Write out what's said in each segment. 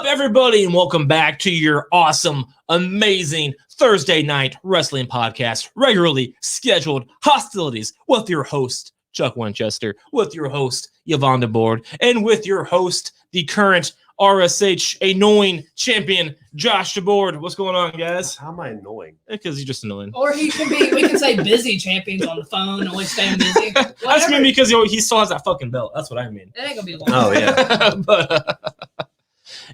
everybody, and welcome back to your awesome, amazing Thursday night wrestling podcast, regularly scheduled Hostilities, with your host, Chuck Winchester, with your host, Yvonne DeBoard, and with your host, the current RSH annoying champion, Josh DeBoard. What's going on, guys? How am I annoying? Because you're just annoying. Or he can be, we can say busy champions on the phone, always staying busy. That's mean because he still has that fucking belt. That's what I mean. It ain't gonna be long. Oh, yeah. But,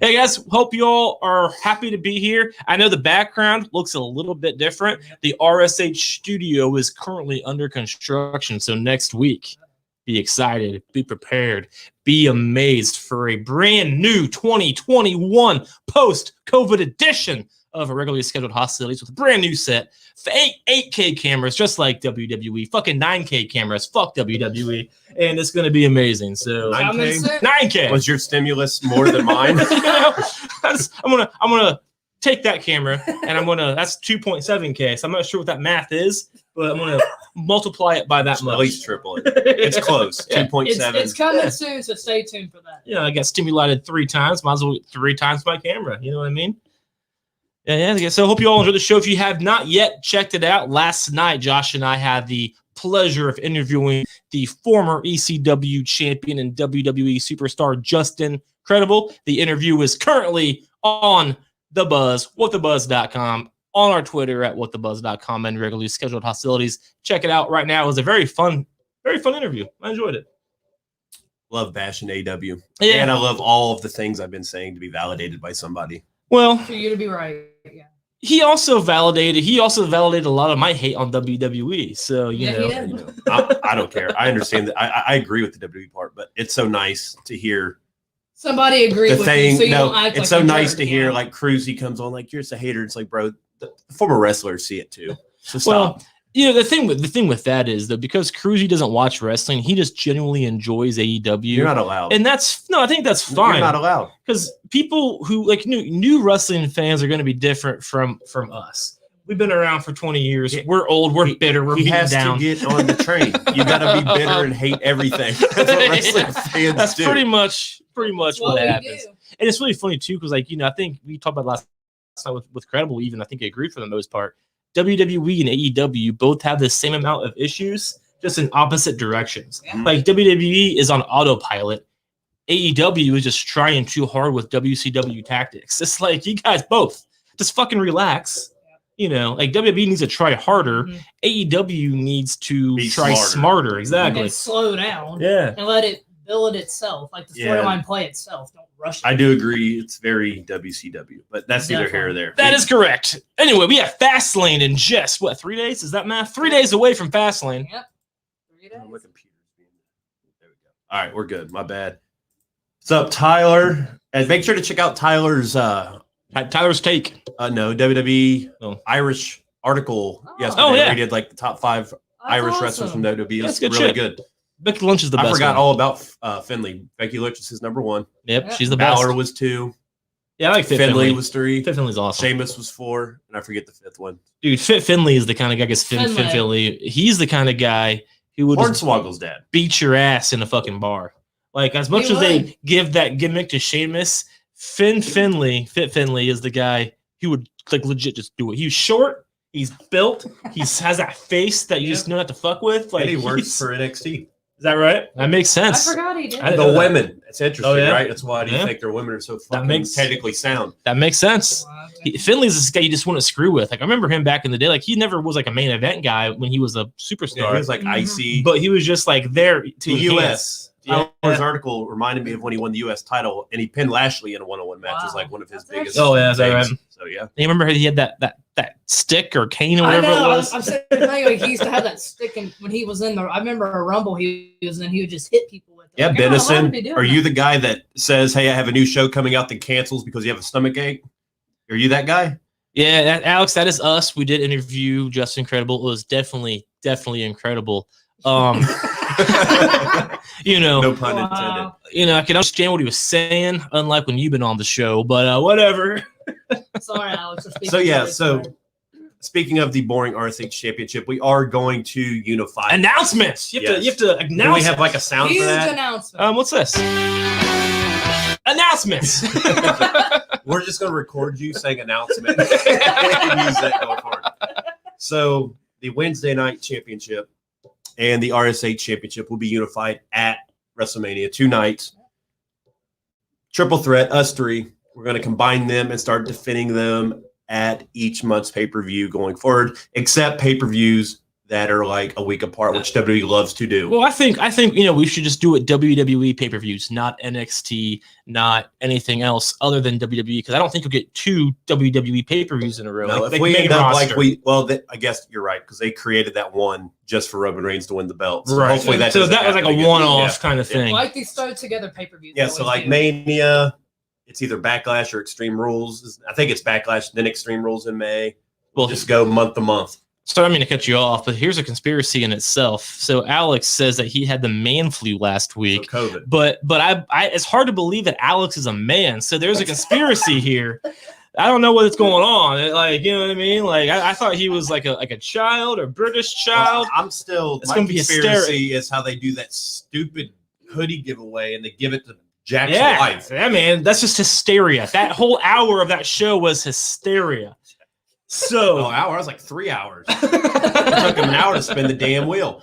hey, guys, hope you all are happy to be here. I know the background looks a little bit different. The RSH studio is currently under construction, so next week, be excited, be prepared, be amazed for a brand new 2021 post-COVID edition of a regularly scheduled Hostilities with a brand new set, 8K cameras, just like WWE, fucking 9K cameras, fuck WWE, and it's going to be amazing. So 9K. Was your stimulus more than mine? I'm gonna take that camera and that's 2.7K. So I'm not sure what that math is, but I'm gonna multiply it by that much. At least triple it. It's close. Yeah. 2.7. It's coming soon, so stay tuned for that. Yeah, I got stimulated 3 times. Might as well get 3 times my camera. You know what I mean? Yeah. So I hope you all enjoyed the show. If you have not yet checked it out, last night Josh and I had the pleasure of interviewing the former ECW champion and WWE superstar Justin Credible. The interview is currently on The Buzz, WTBdotcom, on our Twitter at WTBdotcom, and regularly scheduled Hostilities. Check it out right now. It was a very fun interview. I enjoyed it. Love bashing AW. Yeah. And I love all of the things I've been saying to be validated by somebody. Well, For you to be right, yeah. he also validated a lot of my hate on WWE. So, you know. I don't care. I understand that. I agree with the WWE part, but it's so nice to hear Somebody agree the with thing. you, so you No, don't act it's like so a nice jerk, to hear yeah. like Cruzy comes on like, you're just a hater. It's like, bro, the former wrestlers see it too. So stop. Well, you know, the thing with that is that because Cruzy doesn't watch wrestling, he just genuinely enjoys AEW. You're not allowed. And I think that's fine. You're not allowed. Because people who like new wrestling fans are going to be different from us. We've been around for 20 years. Yeah. We're old. We're bitter. We're beaten down. He has to get on the train. You got to be bitter and hate everything. That's what wrestling fans That's do. pretty much what happens. Do. And it's really funny too, because like, you know, I think we talked about last night with Credible. Even I think I agreed for the most part. WWE and AEW both have the same amount of issues, just in opposite directions. Yeah. Like WWE is on autopilot. AEW is just trying too hard with WCW tactics. It's like, you guys both just fucking relax. You know, like WWE needs to try harder. Mhm. AEW needs to Be try smarter. Exactly. And slow down. Yeah. And let it build itself, like the storyline play itself. Don't rush it. I do agree. It's very WCW, but that's neither here or there. That is correct. Anyway, we have Fastlane in just, 3 days? Is that math? 3 days away from Fastlane. Yep. 3 days. Oh, my computer's being... There we go. All right, we're good. My bad. What's up, Tyler? And make sure to check out Tyler's Tyler's take. WWE Irish article yesterday. Oh, yeah. We did like the top 5 Irish wrestlers from WWE. That's It's good really shit. good. Becky Lynch is the best. I forgot one. all about Finley. Becky Lynch is his number 1. Yep, Yeah. she's the best. Balor was 2. Yeah, I like Fit Finley Finley. was 3. Fit Finley's awesome. Sheamus was 4, and I forget the 5th one. Dude, Fit Finley is the kind of guy. I guess Finn Finley. He's the kind of guy who would just Hornswoggle's dad. beat your ass in a fucking bar. Like, as much as they give that gimmick to Sheamus, Fit Finley is the guy who would like legit just do it. He's short. He's built. He has that face that you just know not to fuck with. Like, And he works for NXT. Is that right? That makes I sense. forgot he did. The women. It's interesting, yeah? right? That's why do you think their women are so fucking technically sound? That makes sense. Finley's this guy you just want to screw with. Like, I remember him back in the day. Like, he never was like a main event guy when he was a superstar. Yeah, he was like icy. But he was just like there to the US. Yeah. Tyler's article reminded me of when he won the US title and he pinned Lashley in a one-on-one match. It was like one of his biggest. Oh, yeah, is that right? So yeah. You remember he had that stick or cane or whatever I know, it was? I'm saying like he used to have that stick, and when he was in the, I remember a Rumble he was in, he would just hit people with it. Yeah, Like, I don't know, why would Benison. they do Are you that? the guy that says, "Hey, I have a new show coming out," that cancels because you have a stomach ache? Are you that guy? Yeah, Alex, that is us. We did interview Justin Credible. It was definitely incredible. You know, No pun intended. You know, I can understand what he was saying, unlike when you've been on the show, but whatever. Sorry, Alex. So yeah, speaking of the boring RSH championship, we are going to unify Announcements. You have to Do announce. we have like a sound Huge for that? announcement. What's this? Announcements. We're just going to record you saying announcement and use that going forward. So the Wednesday night championship and the RSH championship will be unified at WrestleMania 2 nights. Triple threat, us three. We're going to combine them and start defending them at each month's pay-per-view going forward, except pay-per-views that are like a week apart, which WWE loves to do. Well, I think we should just do it WWE pay-per-views, not NXT, not anything else other than WWE, because I don't think you'll get 2 WWE pay-per-views in a row. No, if we end up I guess you're right, because they created that one just for Roman Reigns to win the belt. So right. Hopefully that was like a one-off kind of thing. Like these throw together pay-per-views. Yeah, so like Mania, it's either Backlash or Extreme Rules. I think it's Backlash, then Extreme Rules in May. We'll just go month to month. So I mean to cut you off, but here's a conspiracy in itself. So Alex says that he had the man flu last week, So COVID. but I it's hard to believe that Alex is a man. So there's a conspiracy here. I don't know what's going on. Like, you know what I mean? Like I thought he was like a child or British child. I'm still. It's my gonna be conspiracy is how they do that stupid hoodie giveaway and they give it to Jack's Yeah, wife. yeah, man, that's just hysteria. That whole hour of that show was hysteria. So, hour. I was like 3 hours. It took him an hour to spin the damn wheel.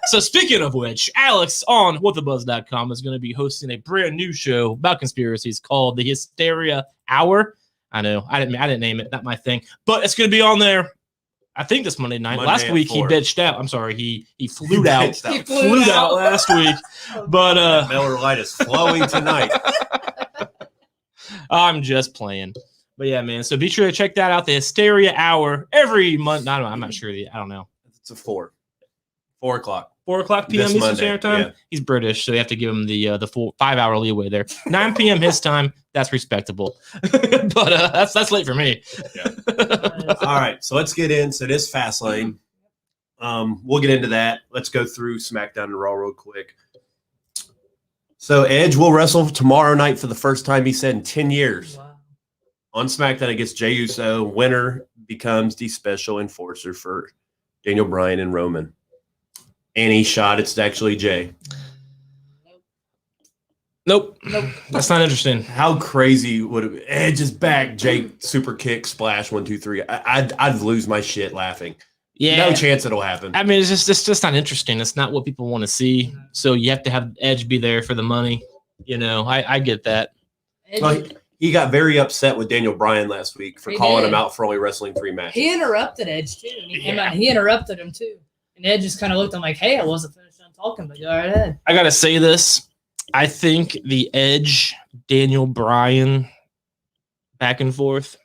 so speaking of which, Alex on WTBdotcom is going to be hosting a brand new show about conspiracies called the Hysteria Hour. I know I didn't name it, not my thing, but it's going to be on there. I think this Monday night. Last week he bitched out. I'm sorry, he flew out. He flew out last week, but Miller Lite is flowing tonight. I'm just playing. But yeah, man. So be sure to check that out. The Hysteria Hour every month. I don't know. I'm not sure. I don't know. It's a 4 o'clock. 4 o'clock p.m. This Eastern Monday, Standard Time. yeah. He's British, so they have to give him the full 5 hour leeway there. 9 p.m. his time. That's respectable. But that's late for me. Yeah. All right. So let's get in. So this Fastlane. We'll get into that. Let's go through SmackDown and Raw real quick. So Edge will wrestle tomorrow night for the first time, he said, in 10 years. Wow. On SmackDown against Jey Uso. Winner becomes the special enforcer for Daniel Bryan and Roman. And he shot. It's actually Jey. Nope. That's not interesting. How crazy would it be? Edge is back. Jey super kick, splash, 1, 2, 3. I'd lose my shit laughing. Yeah. No chance it'll happen. I mean, it's just not interesting. It's not what people want to see. So you have to have Edge be there for the money. You know, I get that. Well, he got very upset with Daniel Bryan last week for He calling did. him out for only wrestling 3 matches. He interrupted Edge too. When he came out, he interrupted him too. And Edge just kind of looked at him like, hey, I wasn't finished on talking, but go right ahead. I gotta say this. I think the Edge, Daniel Bryan back and forth,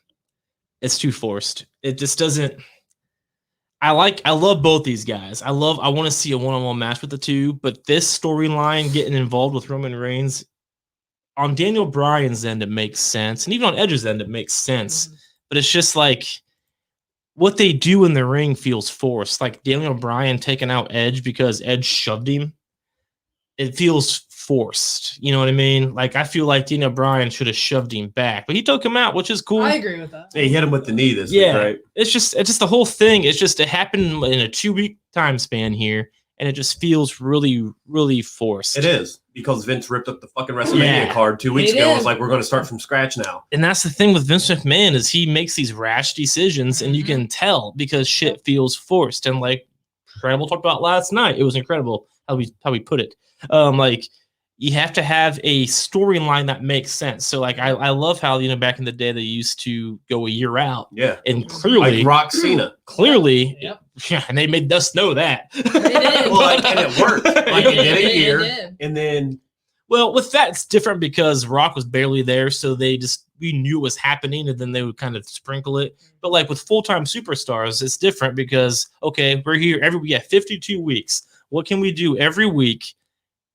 it's too forced. It just doesn't. I love both these guys. I want to see a one-on-one match with the two, but this storyline getting involved with Roman Reigns on Daniel Bryan's end, it makes sense. And even on Edge's end, it makes sense. Mm-hmm. But it's just like what they do in the ring feels forced. Like Daniel Bryan taking out Edge because Edge shoved him. It feels forced. You know what I mean? Like I feel like Daniel Bryan should have shoved him back, but he took him out, which is cool. I agree with that. He hit him with the knee this week, right? It's just the whole thing. It happened in a 2-week time span here, and it just feels really, really forced. It is, because Vince ripped up the fucking WrestleMania card 2 weeks He ago. did. It's like, we're going to start from scratch now. And that's the thing with Vince McMahon is he makes these rash decisions, and you can tell because shit feels forced. And like Incredible talked about last night, it was incredible how we put it. Like you have to have a storyline that makes sense. So like I love how back in the day they used to go a year out. Yeah. And clearly Like Rock Cena. Yep. Yeah, and they made us know that. They did. Well, like, and it worked. Like he did a year. did. And then Well, with that, it's different because Rock was barely there, so we knew it was happening, and then they would kind of sprinkle it. But like with full-time superstars, it's different because okay, we're here we have 52 weeks. What can we do every week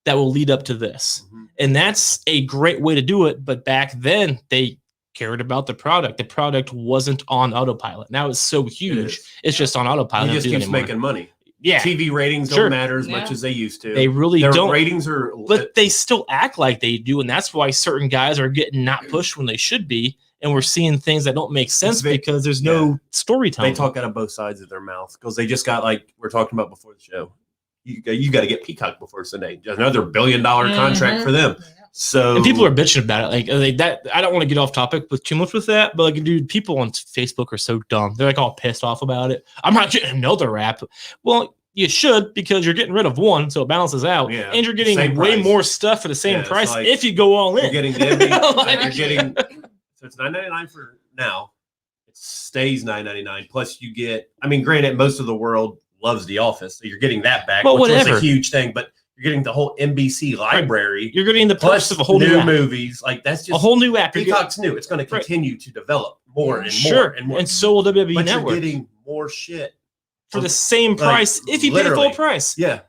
that will lead up to this? Mhm. And that's a great way to do it. But back then, they cared about the product. The product wasn't on autopilot. Now it's so huge, it's just on autopilot. he They just don't do it keeps anymore. making money. Yeah, TV ratings Sure. don't matter as much Yeah. as they used to. they really Their don't. ratings are But they still act like they do, and that's why certain guys are getting not pushed when they should be, and we're seeing things that don't make sense because there's no storytelling. They talk out of both sides of their mouth because they just got, like we're talking about before the show. You got to get Peacock before Sunday. Another $1 billion contract for them. So And people are bitching about it. Like that. I don't want to get off topic with too much with that, but like, dude, people on Facebook are so dumb. They're like all pissed off about it. I'm not getting another app. Well, you should, because you're getting rid of one, so it balances out, Yeah. and you're getting Same way price. more stuff for the same Yeah, price like, if you go all in. you're getting the NBA, Like, you're getting so it's $9.99 for now. It stays $9.99. Plus, you get. I mean, granted, most of the world loves The Office, so you're getting that back, Well, which was whatever. a huge thing. But you're getting the whole NBC library. You're getting the Plus plus of a whole new new app. movies. Like that's A just whole new app. You're getting- Peacock's new. It's going to continue to develop more and sure, more and more. and so will WWE but Network you're getting more shit for the same price if you pay literally. full price. Yeah.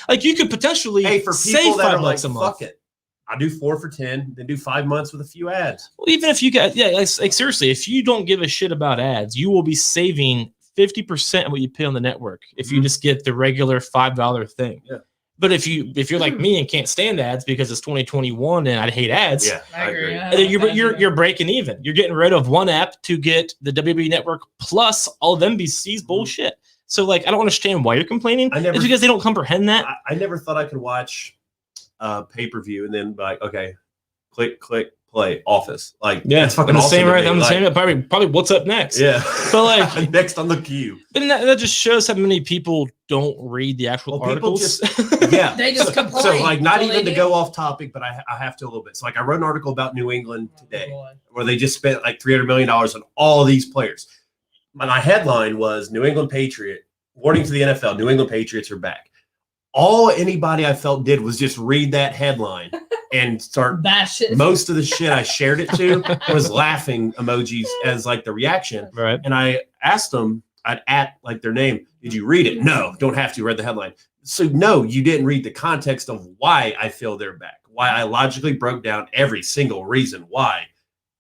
Like you could potentially Hey, for save people that are like, $5 a month. fuck it. I do 4 for $10, then do 5 months with a few ads. Well, even if you got, like seriously, if you don't give a shit about ads, you will be saving 50% of what you pay on the network if you just get the regular $5 thing. Yeah. But if you're like me and can't stand ads because it's 2021 and I hate ads, Yeah, I agree. and then you're breaking even. You're getting rid of one app to get the WWE Network plus all of NBC's bullshit. So like, I don't understand why you're complaining. It's because they don't comprehend that. I never thought I could watch pay-per-view and then be like, okay, click, play, Office. Like, that's fucking I'm the awesome same, to right? me. I'm the Like, same. Probably what's up next. Yeah. But like next on the queue. But that just shows how many people don't read the actual Well, people articles. Yeah. They just complain. So like, not That's all even they to do. go off topic, but I have to a little bit. So like, I wrote an article about New England today Oh, boy. where they just spent like $300 million on all these players. My headline was New England Patriot, warning to the NFL, New England Patriots are back. All anybody I felt did was just read that headline and start Bash it. most of the shit I shared it to was laughing emojis as like the reaction. Right. And I asked them, I'd at like their name, did you read it? No, don't have to read the headline. So no, you didn't read the context of why I feel they're back, why I logically broke down every single reason why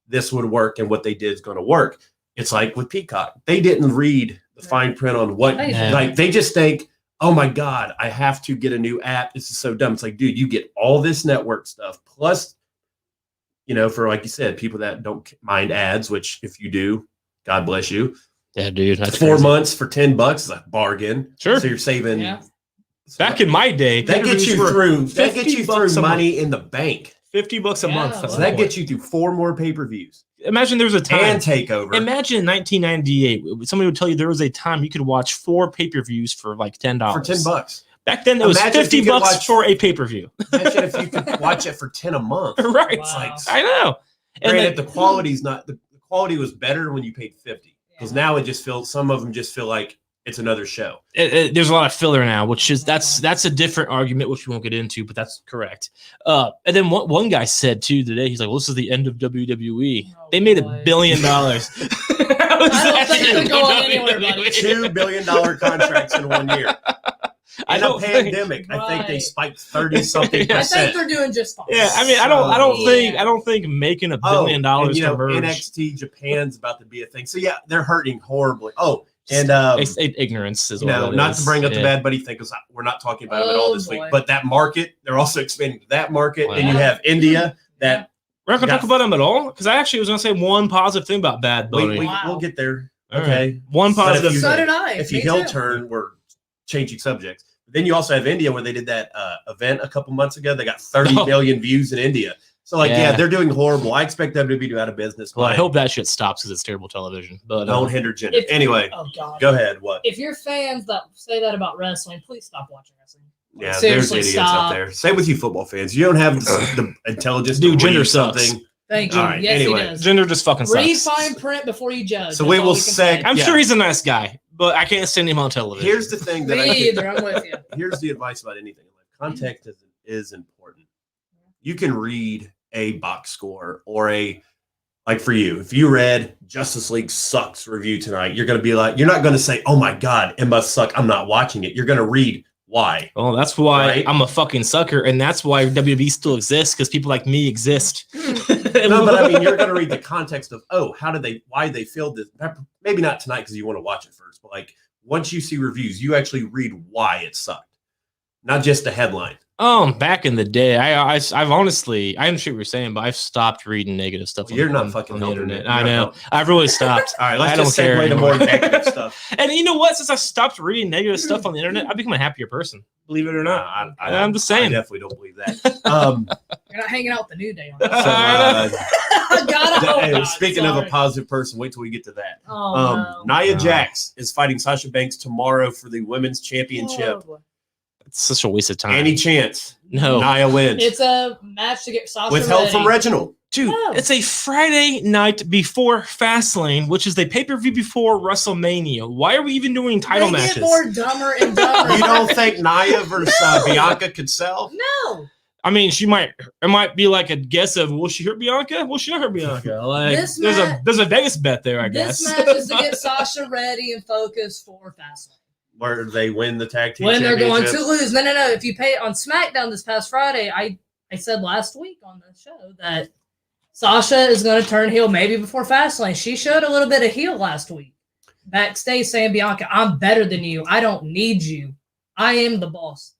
this would work and what they did is going to work. It's like with Peacock, they didn't read the fine print on what, like they just think, oh my God, I have to get a new app. This is so dumb. It's like, dude, you get all this network stuff. Plus, you know, for like you said, people that don't mind ads, which if you do, God bless you. Yeah, dude. That's 4 crazy. months for $10 is a bargain. Sure. So you're saving. Yeah. Back in my day, That gets you through. That gets you through $50 a money in the bank. $50 a Yeah, month. well, That's So the that point. gets you through 4 more pay-per-views Imagine there was a time. and takeover. Imagine in 1998, somebody would tell you there was a time you could watch 4 pay-per-views for like $10. for $10. Back then, it was Imagine if you could $50 watch- for a pay-per-view. Imagine if you could watch it for 10 a month. Right. Wow. Like, I know. And granted, then, the quality's not. The quality was better when you paid 50 because now it just feels. Some of them just feel like it's another show. there's a lot of filler now, which is that's a different argument, which we won't get into, but that's correct. And then one guy said too today, he's like, "Well, this is the end of WWE. Oh, they made boy. $1 billion." I don't think it could go on anywhere, buddy. $2 billion contracts in 1 year. I In a don't think- pandemic, I think they Right. spiked 30-something Yeah. I percent. think they're doing just fine. Yeah, I mean, I don't So- think making $1 billion and, you know, to merge NXT Japan's about to be a thing. So yeah, they're hurting horribly. Oh, and ignorance is you what know, it not is. to bring up the Yeah. bad buddy thing because we're not talking about them at all Oh, this week. boy. But that market, they're also expanding to that market, Wow. and you have India that We're not gonna got- talk about them at all because I actually was gonna say one positive thing about Bad Bunny. Wow. we'll get there. All right. Okay, One But if positive. you- So did I. if you Me heel too. turn, we're changing subjects. Then you also have India where they did that event a couple months ago. They got 30 Oh. million views in India. So like, Yeah. yeah, they're doing horrible. I expect them to be out of business. Well, I by- hope that shit stops because it's terrible television. But don't hinder gender. If- Anyway, Oh God. go ahead. What? If you're fans that say that about wrestling, please stop watching wrestling. Yeah, Seriously, there's idiots stop. out there. Same with you football fans. You don't have the intelligence Dude, to read gender sucks. something. Thank you. All right, Yes, anyway. he does. gender just fucking Read sucks. fine print before you judge. So That's we all will can say- say. I'm Yeah. sure he's a nice guy, but I can't stand him on television. Here's the thing that Me I either. I'm with you. here's the advice about anything. Context is important. You can read a box score or like for you, if you read Justice League sucks review tonight, you're going to be like, you're not going to say, oh my God, it must suck. I'm not watching it. You're going to read why. Well, that's why Right? I'm a fucking sucker, and that's why WWE still exists because people like me exist. No, but I mean, you're going to read the context of, why they feel this. Maybe not tonight because you want to watch it first, but like once you see reviews, you actually read why it sucked, not just the headline. Back in the day, I've honestly, I understand what you're saying, but I've stopped reading negative stuff. You're not on fucking the helping internet. it. I You're not know. helping. I've really stopped. All right, let's I don't just care segue to anymore. more negative stuff. And you know what? Since I stopped reading negative stuff on the internet, I've become a happier person. Believe it or not. I'm just saying. I definitely don't believe that. You're not hanging out with the New Day on So, that. speaking of a positive person, wait till we get to that. No. Nia Jax is fighting Sasha Banks tomorrow for the women's championship. Oh. It's such a waste of time. Any chance? No. Nia wins. It's a match to get Sasha With help ready. from Reginald. Dude, No. it's a Friday night before Fastlane, which is the pay-per-view before WrestleMania. Why are we even doing title They matches? get more dumber and dumber. You don't think Nia versus Bianca could sell? No. I mean, it might be like a guess of, will she hurt Bianca? Will she not hurt Bianca? Like, This there's a Vegas bet there, I guess. This match is to get Sasha ready and focused for Fastlane. Where they win the tag team When they're going championships? to lose. No. If you pay on SmackDown this past Friday, I said last week on the show that Sasha is going to turn heel maybe before Fastlane. She showed a little bit of heel last week. Backstage saying, Bianca, I'm better than you. I don't need you. I am the boss.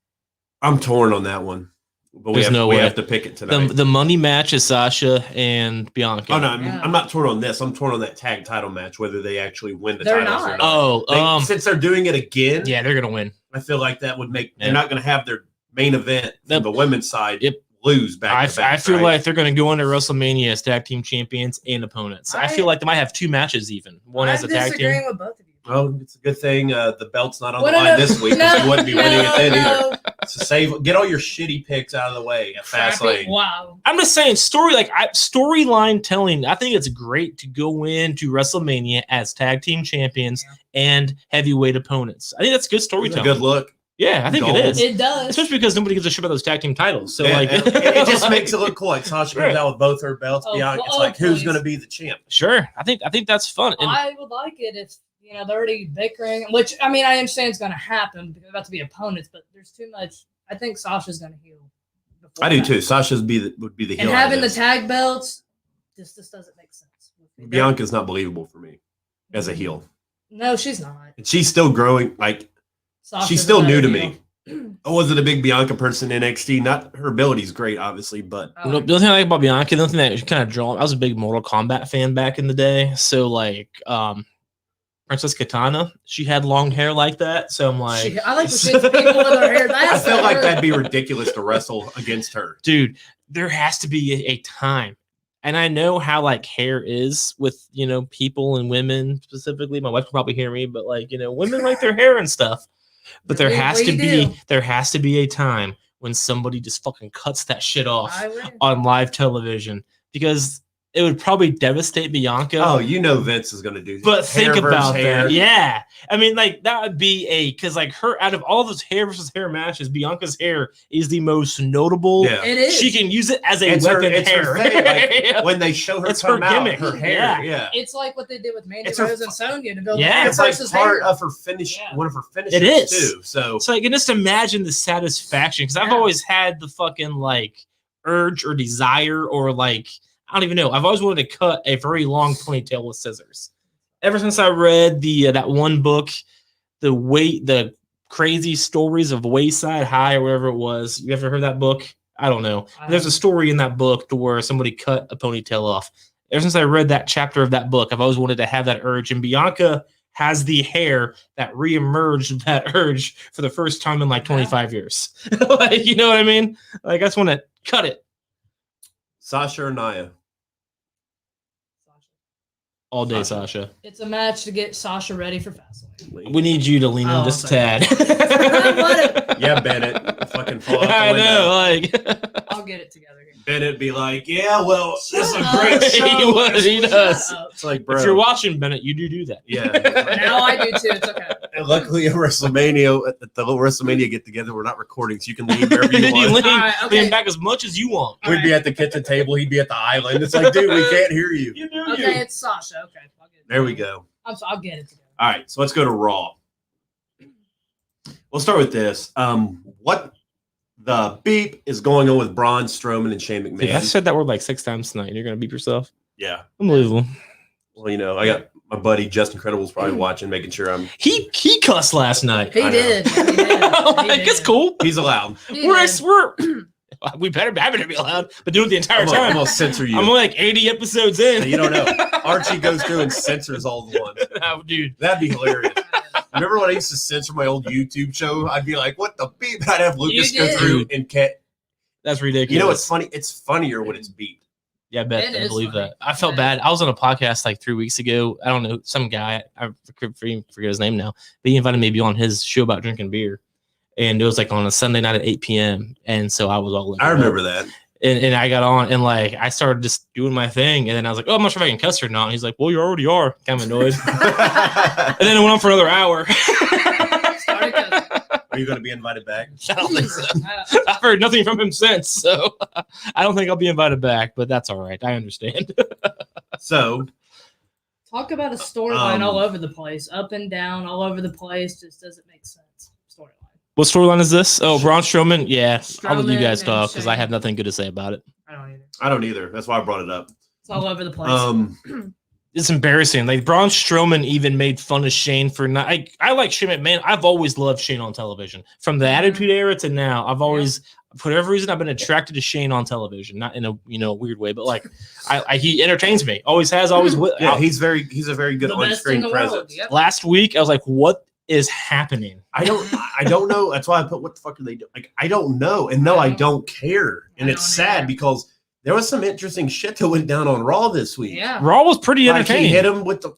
I'm torn on that one. But There's no we way. have to pick it tonight. The money match is Sasha and Bianca. Oh, no, Yeah. I'm not torn on this. I'm torn on that tag title match, whether they actually win the They're titles or not. not. Oh, Since they're doing it again, yeah, they're gonna win. I feel like that would make Yeah. they're not going to have their main event from the women's side Yep. lose back to back. I feel right? like they're gonna go into WrestleMania as tag team champions and opponents. I feel like they might have two matches even. One as a tag team. disagreeing with both of you. Well, it's a good thing the belt's not on Well, the no, line no, this week. no, You wouldn't be winning it then either. no. So get all your shitty picks out of the way at Fastlane. Wow. I'm just saying, storyline telling. I think it's great to go into WrestleMania as tag team champions and heavyweight opponents. I think that's good It's a storytelling. good look. Yeah, I think Gold. it is. It does. Especially because nobody gives a shit about those tag team titles. So Yeah, like, it just makes it look cool. Like Sasha comes Sure. out with both her belts. Oh, Bianca, it's oh, like who's please. going to be the champ? sure. I think that's fun. And I would like it if they're already bickering, which I mean I understand it's going to happen because they're about to be opponents, but there's too much. I think Sasha's going to heal. before I do that. too. Sasha's would be the heel. And out of having the this. tag belts, this doesn't make sense. Bianca's not believable for me as a heel. No, she's not. And she's still growing. Like Sasha's she's still a new to better me. I wasn't a big Bianca person in NXT. Not her ability's great, obviously, but heel. the only thing I like about Bianca, the only thing that kind of drawn, I was a big Mortal Kombat fan back in the day. So like, Princess Katana, she had long hair like that. So I'm like, I like to see people with her hair. I That's feel like her. that'd be ridiculous to wrestle against her. dude, there has to be a time. And I know how like hair is with, people and women specifically. My wife will probably hear me, but like, women like their hair and stuff. But there has to be a time when somebody just fucking cuts that shit off I would. on live television, because it would probably devastate Bianca. Oh, Vince is going to do. But think hair versus about hair. that. Yeah. I mean, like, that would be because, like, her, out of all those hair versus hair matches, Bianca's hair is the most notable. Yeah. It is. She can use it as a It's her- weapon it's her hair. thing, like, Yeah. When they show her It's come her out, gimmick. her hair, Yeah. It's like what they did with Mandy It's her Rose and Sonya to build Yeah. hair It's like versus part hair. of her finish, Yeah. one of her finishes It is. too. So So, like, and just imagine the satisfaction, because I've Yeah. always had the fucking, like, urge or desire or, like, I don't even know. I've always wanted to cut a very long ponytail with scissors. Ever since I read that one book, the crazy stories of Wayside High or whatever it was. You ever heard that book? I don't know. There's a story in that book to where somebody cut a ponytail off. Ever since I read that chapter of that book, I've always wanted to have that urge. And Bianca has the hair that reemerged that urge for the first time in like 25 years. Like, you know what I mean? Like, I just want to cut it Sasha or Nia? all day, Sasha. Sasha. It's a match to get Sasha ready for Fastlane. We need you to lean in Oh, just a sorry. tad. Yeah, Yeah, Bennett. Fucking fall out the I window. know, like I'll get it together here. Bennett be like, yeah, well, this is a Shut great up. show. He does. Shut up. It's like, bro. if you're watching Bennett, you do that. Yeah. Now I do too. It's okay. And luckily at WrestleMania, at the little WrestleMania get together, we're not recording, so you can leave wherever you You want. lean, All right, okay. lean back as much as you want. All We'd be right. at the kitchen table, he'd be at the island. It's like, dude, we can't hear you. You do Okay, it's Sasha. Okay, I'll get it. There we go. I'll get it together. All right, so let's go to Raw. We'll start with this. What the beep is going on with Braun Strowman and Shane McMahon? I said that word like 6 times tonight. You're gonna beep yourself. Yeah. Unbelievable. Well, I got My buddy Justin Credible's probably watching, making sure I'm. He cussed last night. He did. It's cool. He's allowed. We better be allowed, but do it the entire I'm time. gonna censor you. I'm like 80 episodes in. You don't know. Archie goes through and censors all the ones. Oh, dude, That'd be hilarious. Remember when I used to censor my old YouTube show? I'd be like, "What the beep?" I'd have Lucas go through and that's ridiculous. You know what's funny? It's funnier when it's beeped. Yeah, I bet. I believe funny. that. I felt bad. I was on a podcast like 3 weeks ago. I don't know, some guy, I forget his name now, but he invited me to be on his show about drinking beer. And it was like on a Sunday night at 8 p.m. And so I was all I remember that. And I got on and like I started just doing my thing. And then I was like, oh, I'm not sure if I can cuss or not. And he's like, well, you already are. Kind of annoyed. And then it went on for another hour. Are you going to be invited back? I don't think so. I've heard nothing from him since. So I don't think I'll be invited back, but that's all right. I understand. So talk about a storyline all over the place, up and down, all over the place. Just doesn't make sense. Storyline. What storyline is this? Oh, Braun Strowman. Yeah, I'll let you guys and talk because I Shane. have nothing good to say about it. I don't either. That's why I brought it up. It's all over the place. It's embarrassing. Like Braun Strowman even made fun of Shane for not. I like Shane McMahon. I've always loved Shane on television from the Attitude Era to now. I've always, for whatever reason, I've been attracted to Shane on television. Not in a weird way, but like he entertains me. Always has. Always will. Yeah, he's a very good The on best screen in the world, presence. yep. Last week I was like, what is happening? I don't know. That's why I put what the fuck are they doing? Like I don't know, and no, I don't care. And it's sad because there was some interesting shit that went down on Raw this week. Yeah. Raw was pretty Like entertaining. he hit him with the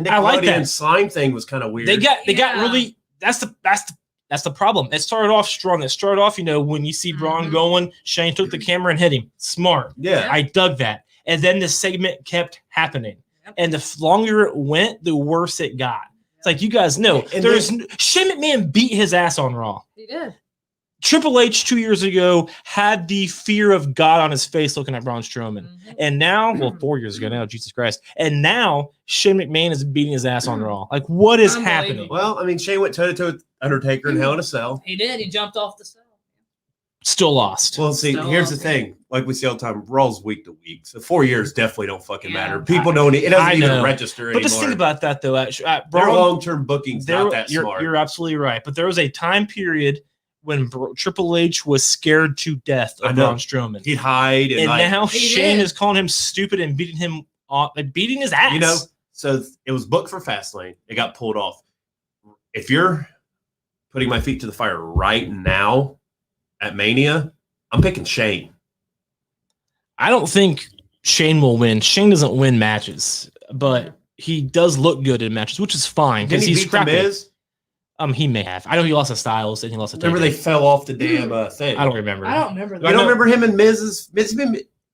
I like Nickelodeon that. slime thing was kind of weird. They got really. That's the problem. It started off strong. It started off, when you see Braun going, Shane took the camera and hit him. Smart. Yeah. I dug that. And then the segment kept happening. And the longer it went, the worse it got. It's like, you guys know, And Shane McMahon beat his ass on Raw. He did. Triple H 2 years ago had the fear of God on his face looking at Braun Strowman. And now, 4 years ago now, Jesus Christ. And now Shane McMahon is beating his ass on Raw. Like, what is happening? Well, I mean, Shane went toe-to-toe with Undertaker in Hell in a Cell. He did. He jumped off the cell. Still lost. Well, see, Still here's the lost. thing. Like we see all the time, Raw's week to week. So 4 years definitely don't fucking matter. People don't. It I doesn't even know. register But anymore. just think about that, though. Their Braun, long-term booking's not that smart. You're absolutely right. But there was a time period when Triple H was scared to death I of know. Braun Strowman. He'd hide and now He Shane did. is calling him stupid and beating him off, beating his ass. So it was booked for Fastlane. It got pulled off. If you're putting my feet to the fire right now at Mania, I'm picking Shane. I don't think Shane will win. Shane doesn't win matches, but he does look good in matches, which is fine Didn't because he he's beat The scrappy. Miz? He may have. I know he lost to Styles and he lost to Remember Taker. they fell off the damn thing. I don't remember. I don't remember that. You don't remember him and Miz's?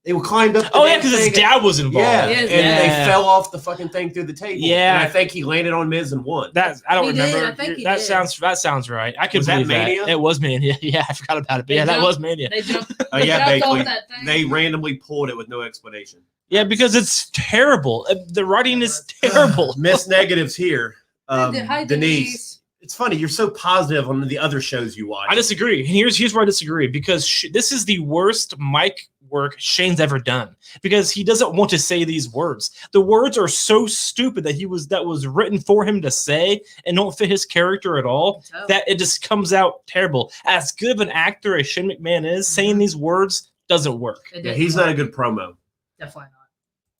They climbed up. Oh yeah, because his dad was involved. Yeah, Yes, and yeah. they fell off the fucking thing through the table. Yeah. and I think he landed on Miz and won. That I don't He did. remember. I think he that did. sounds right. I could Was that believe that. Mania? It was Mania. Yeah, I forgot about it. But They yeah, that jumped- was Mania. They jumped, Oh they yeah, jumped off basically that thing. they randomly pulled it with no explanation. Yeah, because it's terrible. The writing is terrible. Miss negatives here. Hi, Denise. It's funny. You're so positive on the other shows you watch. I disagree. And here's where I disagree because this is the worst mic work Shane's ever done because he doesn't want to say these words. The words are so stupid that was written for him to say and don't fit his character at all that it just comes out terrible. As good of an actor as Shane McMahon is, saying these words doesn't work. It Yeah, didn't he's work. not a good promo. Definitely not.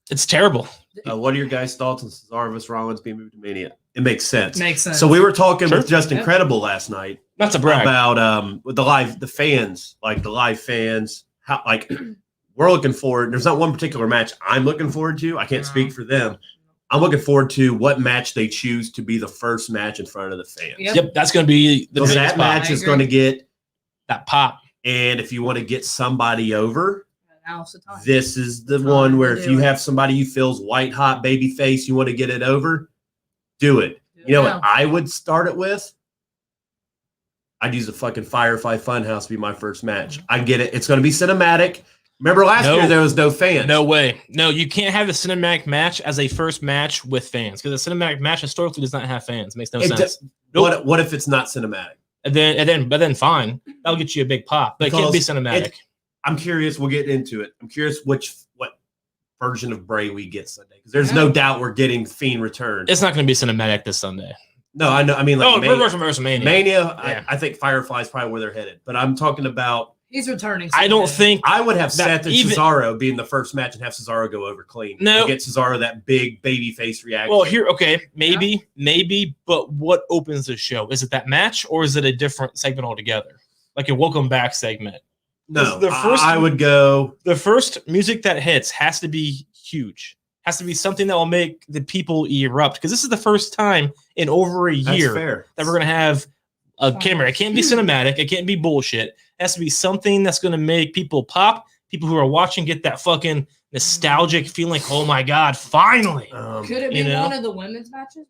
It's terrible. What are your guys' thoughts on Cesaro vs. Rollins being moved to Mania? It makes sense. Makes sense. So we were talking Sure. with Justin Yeah. Credible last night Not to brag. about with the live fans, how like we're looking forward. There's not one particular match I'm looking forward to. I can't speak for them. I'm looking forward to what match they choose to be the first match in front of the fans. Yep. That's going to be the Because biggest that pop. match I is agree. going to get, That pop. and if you want to get somebody over, Now's the time. this is the Time one where to if do you it. have somebody who feels white hot baby face, you want to get it over, do it. You know what I would start it with? I'd use a fucking Firefly Funhouse to be my first match. I get it. It's going to be cinematic. Remember last year there was no fans. No way. No, you can't have a cinematic match as a first match with fans because a cinematic match historically does not have fans. It makes no sense. What if it's not cinematic? But then fine. That'll get you a big pop. But it can't be Because cinematic. I'm curious. We'll get into it. I'm curious what version of Bray we get Sunday. Because there's no doubt we're getting Fiend return. It's not going to be cinematic this Sunday. No, I know. I mean, like WrestleMania. Mania, Yeah. I think Firefly's probably where they're headed. But I'm talking about. He's returning. I don't think I would have that Seth and Cesaro being the first match and have Cesaro go over clean. No. And get Cesaro that big baby face reaction. Well, here, okay, maybe, but what opens the show? Is it that match or is it a different segment altogether? Like a welcome back segment? No, the first, I would go. The first music that hits has to be huge. Has to be something that will make the people erupt because this is the first time in over a year that we're going to have a camera. It can't be cinematic. It can't be bullshit. It has to be something that's going to make people pop. People who are watching get that fucking nostalgic feeling like, oh my God, finally. Could it be one of the women's matches?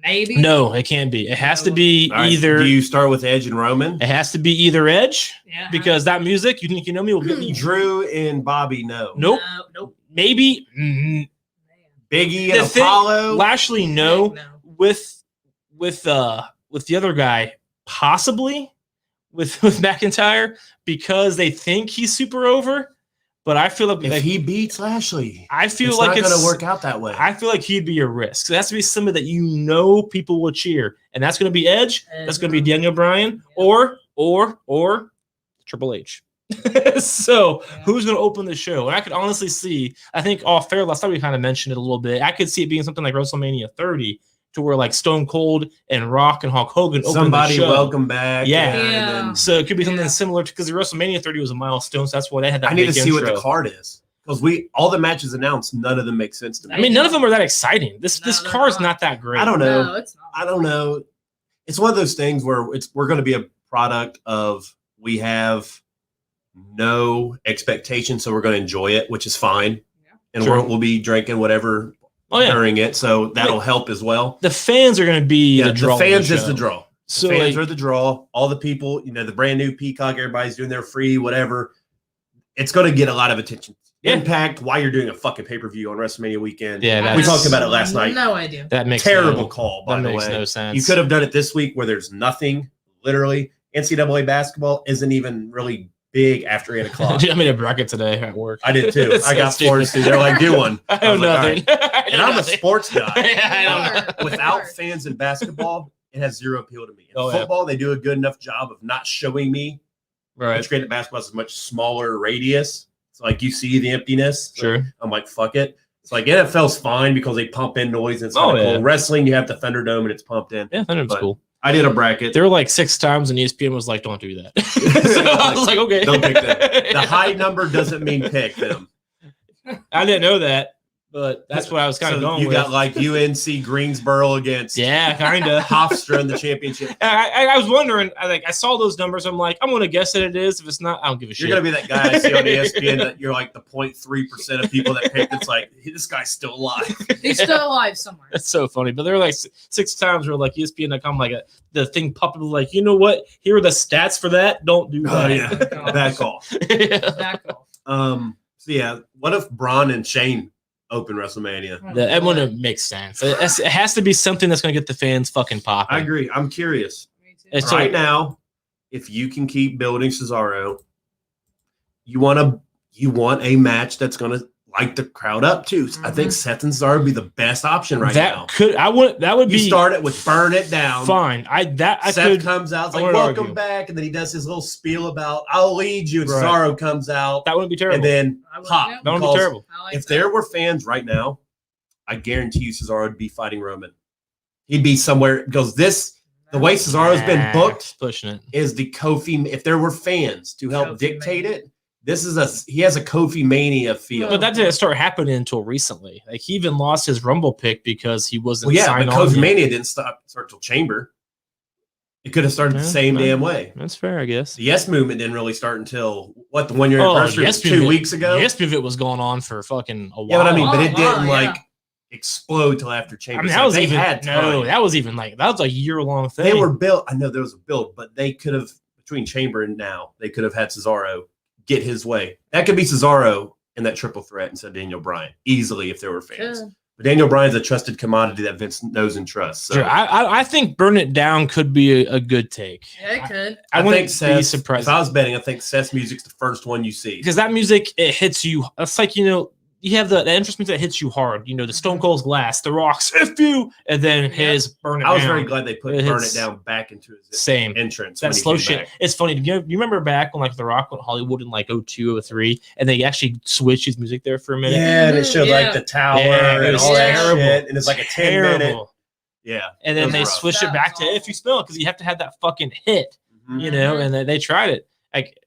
Maybe. No, it can't be. It has to be either. Do you start with Edge and Roman? It has to be either Edge, because that music, you think you know me, will get me. Drew and Bobby, no. Nope. Maybe. Biggie and Apollo. Lashley, no. With the other guy, possibly with McIntyre, because they think he's super over. But I feel like if he beats Lashley, I feel it's like not it's going to work out that way. I feel like he'd be a risk. So it has to be somebody that you know people will cheer, and that's going to be Edge. That's going to be Daniel Bryan, or Triple H. So who's going to open the show? And I could honestly see. I think fair. Last time we kind of mentioned it a little bit. I could see it being something like WrestleMania 30. To where like Stone Cold and Rock and Hulk Hogan open the show. Welcome back. Yeah. So it could be something similar because the WrestleMania 30 was a milestone. So that's why they had that. I need to see what the card is because all the matches announced, none of them make sense to me. I mean, none of them are that exciting. This card's not that great. I don't know. No, it's not. I don't know. It's one of those things where we're going to be a product of we have no expectation, so we're going to enjoy it, which is fine, and we'll be drinking whatever. During it, so that'll help as well. The fans are going to be the draw. The fans is the draw. So the fans are the draw. All the people, the brand new Peacock, everybody's doing their free whatever. It's going to get a lot of attention. Impact. Why you're doing a fucking pay-per-view on WrestleMania weekend? Yeah, we talked about it last night. No idea. That makes terrible call. By the way, makes no sense. You could have done it this week where there's nothing. Literally, NCAA basketball isn't even really big after 8 o'clock. I made a bracket today at work. I did too. I got forced to. They're like, do one. I know nothing. And I'm a sports guy. I know. Without fans in basketball, it has zero appeal to me. In football, they do a good enough job of not showing me. Right. It's great that basketball is a much smaller radius. It's like you see the emptiness. Sure. I'm like, fuck it. It's like NFL's fine because they pump in noise and it's kind of cool. Wrestling, you have the Thunderdome and it's pumped in. Yeah, Thunderdome's cool. I did a bracket. There were like 6 times and ESPN was like, don't do that. So I was like, okay. Don't pick them. The high number doesn't mean pick them. I didn't know that, but that's what I was kind of going with. You got like UNC Greensboro against kind of Hofstra in the championship. I was wondering, I saw those numbers. I'm like, I'm going to guess that it is. If it's not, I don't give a shit. You're going to be that guy I see on ESPN that you're like the 0.3% of people that picked. It's like, this guy's still alive. He's still alive somewhere. That's so funny. But there were like 6 times where like ESPN.com, like the thing popped up like, you know what? Here are the stats for that. Don't do that. Oh, yeah. Bad call. Bad call. So, yeah, what if Braun and Shane open WrestleMania? That wouldn't make sense. It has to be something that's going to get the fans fucking popping. I agree. I'm curious. It's right now, if you can keep building Cesaro, you want a match that's going to light the crowd up too. I think Seth and Cesaro would be the best option now. That would be. You start it with burn it down. Fine. Seth comes out, it's like welcome back, and then he does his little spiel about I'll lead you, and Cesaro comes out. That wouldn't be terrible. And then pop. That wouldn't be terrible. If there were fans right now, I guarantee you Cesaro would be fighting Roman. He'd be somewhere because the way Cesaro's been booked pushing it is the Kofi. If there were fans to help dictate it. He has a Kofi Mania feel. But that didn't start happening until recently. Like he even lost his Rumble pick because he wasn't signed but on. Kofi Mania didn't start till Chamber. It could have started the same damn way. That's fair, I guess. The Yes Movement didn't really start until the 1 year anniversary was 2 weeks ago. Yes Movement was going on for fucking a while. Yeah, but I mean, it didn't explode till after Chamber. I mean, that was a year-long thing. They were built. I know there was a build, but they could have between Chamber and now they could have had Cesaro get his way. That could be Cesaro in that triple threat instead of Daniel Bryan easily if there were fans. Yeah. But Daniel Bryan's a trusted commodity that Vince knows and trusts. So. Sure. I think Burn It Down could be a good take. Yeah, it could. I wouldn't be surprised. If I was betting, I think Seth's music's the first one you see. Because that music, it hits you. It's like, you have the entrance music that hits you hard. You know, the Stone Cold's Glass, The Rock's If You, and then his Burn It Down. I was very glad they put Burn It Down back into his same entrance. That slow shit. Back. It's funny. You remember back when like The Rock went Hollywood in like 02, 03, and they actually switched his music there for a minute? Yeah, and it showed like the tower and all that shit. And it's like a 10-minute. Yeah. And then they switched it back to If You Spill because you have to have that fucking hit, you know, and they tried it. Like,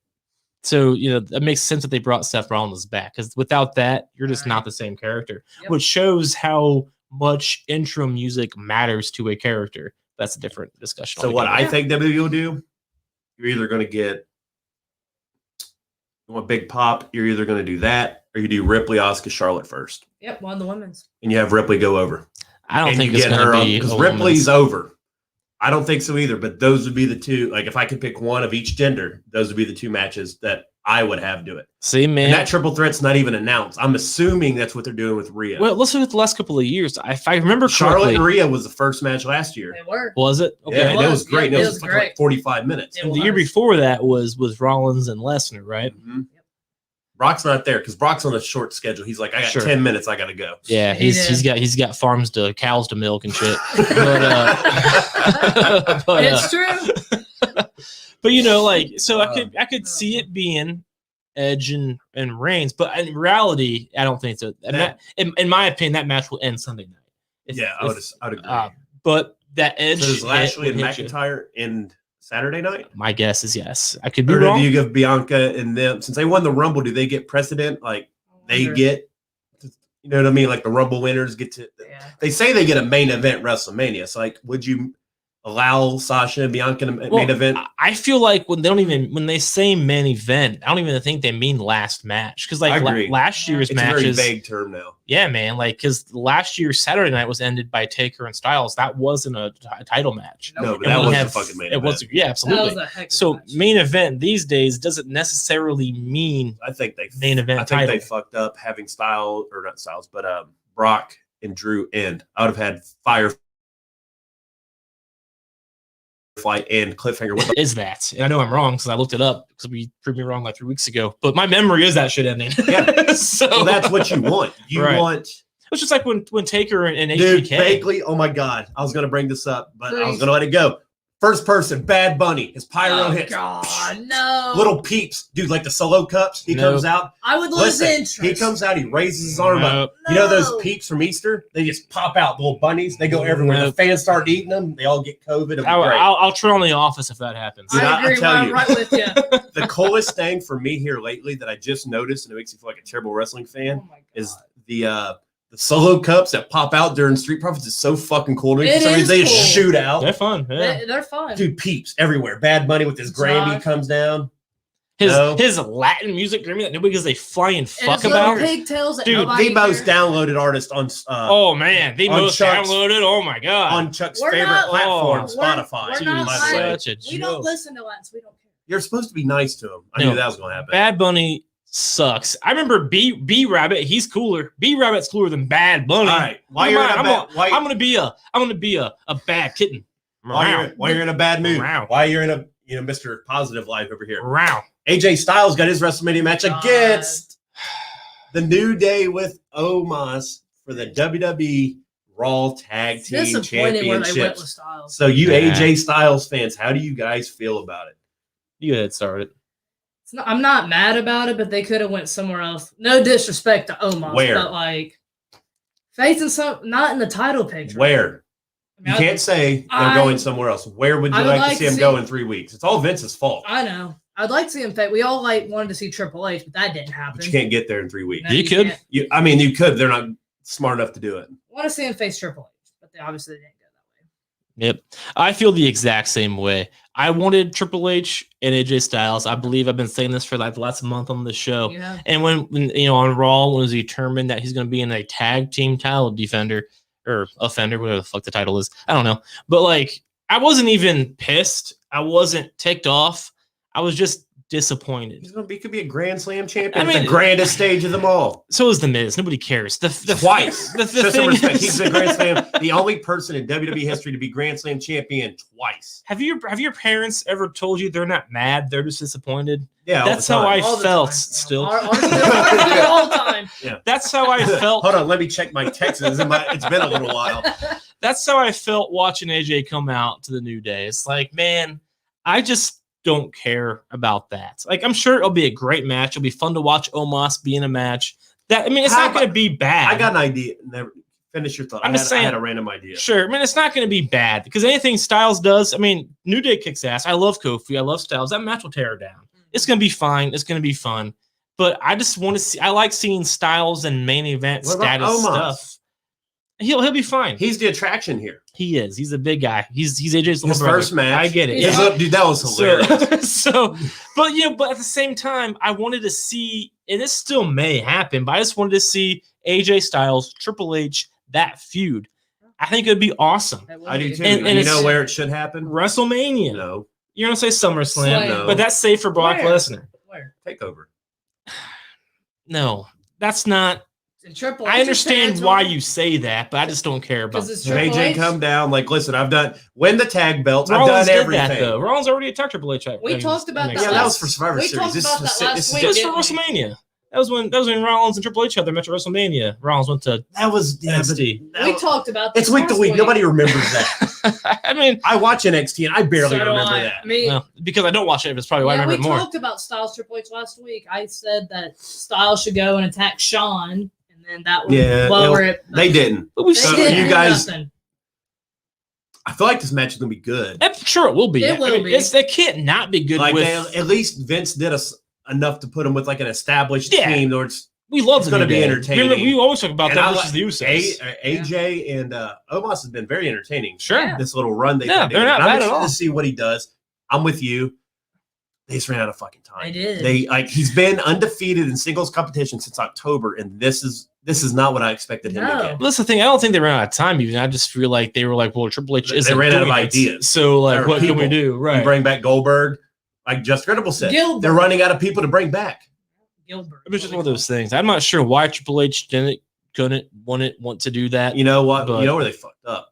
so, you know, it makes sense that they brought Seth Rollins back because without that, you're just not the same character, which shows how much intro music matters to a character. That's a different discussion. So, what I think WWE will do, you're either going to get a big pop, you're either going to do that, or you do Ripley, Asuka, Charlotte first. Yep, one of the women's. And you have Ripley go over. I don't think it's going to be because Ripley's over. I don't think so either, but those would be the two. Like, if I could pick one of each gender, those would be the two matches that I would have do it. See, man. And that triple threat's not even announced. I'm assuming that's what they're doing with Rhea. Well, let's look at the last couple of years. If I remember Charlotte correctly, and Rhea was the first match last year. They were. Was it? Okay. Yeah, it was great. Yeah, it was like 45 minutes. And the year before that was Rollins and Lesnar, right? Mm-hmm. Brock's not there because Brock's on a short schedule. He's like, I got 10 minutes. I got to go. Yeah, he's got cows to milk and shit. But, it's true. But you know, like, so I could see it being Edge and Reigns, but in reality, I don't think so. In my opinion, that match will end Sunday night. I would agree. But that Edge, so does Lashley and McIntyre end Saturday night? My guess is yes. I could be wrong. wrong. Do you give Bianca and them, since they won the Rumble, do they get precedent? Like they get, you know what I mean? Like the Rumble winners get to. Yeah. They say they get a main event WrestleMania. So like, would you allow Sasha and Bianca a main event? I feel like when they say main event, I don't even think they mean last match because like last year's matches. It's a very vague term now. Yeah, man. Like because last year's Saturday night was ended by Taker and Styles. That wasn't a title match. No, but that was a fucking main event. It was, yeah, absolutely. So main event these days doesn't necessarily mean. I think they main event. I think they fucked up having Brock and Drew end. I would have had Firefly and Cliffhanger. What is that? And I know I'm wrong because I looked it up because we proved me wrong like 3 weeks ago. But my memory is that shit ending. Yeah. So that's what you want. You want. It's just like when Taker and Dude, HBK. vaguely. Oh my God, I was gonna bring this up, but I was gonna let it go. First person, Bad Bunny. His pyro hits. God, no. Little peeps, dude, like the solo cups. He comes out. I would lose interest. He comes out. He raises his arm up. You know those peeps from Easter? They just pop out. Little bunnies. They go everywhere. The fans start eating them. They all get COVID. I'll turn on The Office if that happens. Dude, I agree. I'm right with you. The coolest thing for me here lately that I just noticed, and it makes me feel like a terrible wrestling fan, is the solo cups that pop out during Street Profits is so fucking cool to me. For some reason, they just shoot out. They're fun. Yeah. They're fun. Dude, peeps everywhere. Bad Bunny with his Grammy comes down. His Latin music Grammy that nobody gives a flying fuck about. Pigtails that dude, the most downloaded artist on. Oh man, the most downloaded. Oh my God, on Chuck's favorite platform, Spotify. Such a joke. We don't listen to Latin, so we don't care. You're supposed to be nice to him. I knew that was going to happen. Bad Bunny sucks. I remember B Rabbit. He's cooler. B Rabbit's cooler than Bad Bunny. All right, I'm gonna be a bad kitten. Why you're in a bad mood? Why you're in a Mr. Positive life over here? Wow. AJ Styles got his WrestleMania match against the New Day with Omos for the WWE Raw Tag Team Championships. So AJ Styles fans, how do you guys feel about it? You had started. I'm not mad about it, but they could have went somewhere else. No disrespect to Omos, but like facing not in the title picture. Where? You can't say they're going somewhere else. Where would you like to see him go in 3 weeks? It's all Vince's fault. I know. I'd like to see him fight. We all wanted to see Triple H, but that didn't happen. But you can't get there in 3 weeks. No, you could. You could. They're not smart enough to do it. I want to see him face Triple H, but they obviously didn't go that way. Yep. I feel the exact same way. I wanted Triple H and AJ Styles. I believe I've been saying this for like the last month on the show. Yeah. And when on Raw, when it was determined that he's going to be in a tag team title defender or offender, whatever the fuck the title is, I don't know. But like, I wasn't even pissed. I wasn't ticked off. I was just disappointed. He could be a Grand Slam champion. I mean, the grandest stage of them all. So is the Miz. Nobody cares. Twice. The Show some thing respect. is- He's the Grand Slam, the only person in WWE history to be Grand Slam champion twice. Have your parents ever told you they're not mad? They're just disappointed. Yeah, That's how I All the felt. time. Still, All the time. that's how I felt. Hold on, let me check my texts. It's been a little while. That's how I felt watching AJ come out to the New Day. It's like, man, I just don't care about that. Like, I'm sure it'll be a great match. It'll be fun to watch Omos be in a match. It's not going to be bad. I got an idea. Never finish your thought. I'm just saying. I had a random idea. Sure. It's not going to be bad because anything Styles does, New Day kicks ass. I love Kofi. I love Styles. That match will tear her down. It's going to be fine. It's going to be fun. But I just want to see. I like seeing Styles and main event What about status Omos? stuff. He'll be fine. He's the attraction here. He is. He's a big guy. He's AJ's little His brother. first match. I get it. Yeah. Dude, that was hilarious. So, but at the same time, I wanted to see, and this still may happen, but I just wanted to see AJ Styles, Triple H, that feud. I think it would be awesome. I do too. And And you it's- know where it should happen? WrestleMania. No. You're gonna say SummerSlam, Slam. No. but that's safe for Brock Where? Lesnar. Where? Takeover. No, that's not. And Triple I H is understand fans why on it? you say that, but I just don't care about. 'Cause it's If Triple AJ H. come down, listen, win the tag belts. I've Rollins done did everything. that though. Rollins already attacked Triple H. We talked about makes that Yeah, sense. that was for Survivor We Series. talked This about is that last week. It was for didn't we? WrestleMania. That was when Rollins and Triple H had their match at WrestleMania. Rollins went to That was NXT. We talked about this It's week to last week. Nobody remembers that. I I watch NXT and I barely So do remember I. that. I mean, well, because I don't watch it. It's probably why I we remember it more. talked about Styles Triple H last week. I said that Styles should go and attack Shawn, and then that would Yeah, lower it. They didn't. But we They So didn't you do guys- nothing. I feel like this match is gonna be good. Sure, it will be. It will be. They can't not be good Like with. at least Vince did us enough to put him with like an established Yeah. team, or it's We love It's the gonna New be Day. entertaining. Remember, we always talk about And that I versus the Usos. AJ and Omos has been very entertaining. Sure. Yeah. This little run they've Yeah, had they're together. not And I'm bad at interested all. to see what he does. I'm with you. They just ran out of fucking time. They did. He's been undefeated in singles competition since October, and this is not what I expected him to No. get. Well, that's the thing. I don't think they ran out of time. Even I just feel like they were like, "Well, Triple H They isn't ran out of doing it. ideas. So, like, There are what can we people. do?" You Right. bring back Goldberg, like Just Credible said. Gilbert. They're running out of people to bring back. Gilbert. It was just one of those things. I'm not sure why Triple H couldn't want to do that. You know what? But- You know where they fucked up?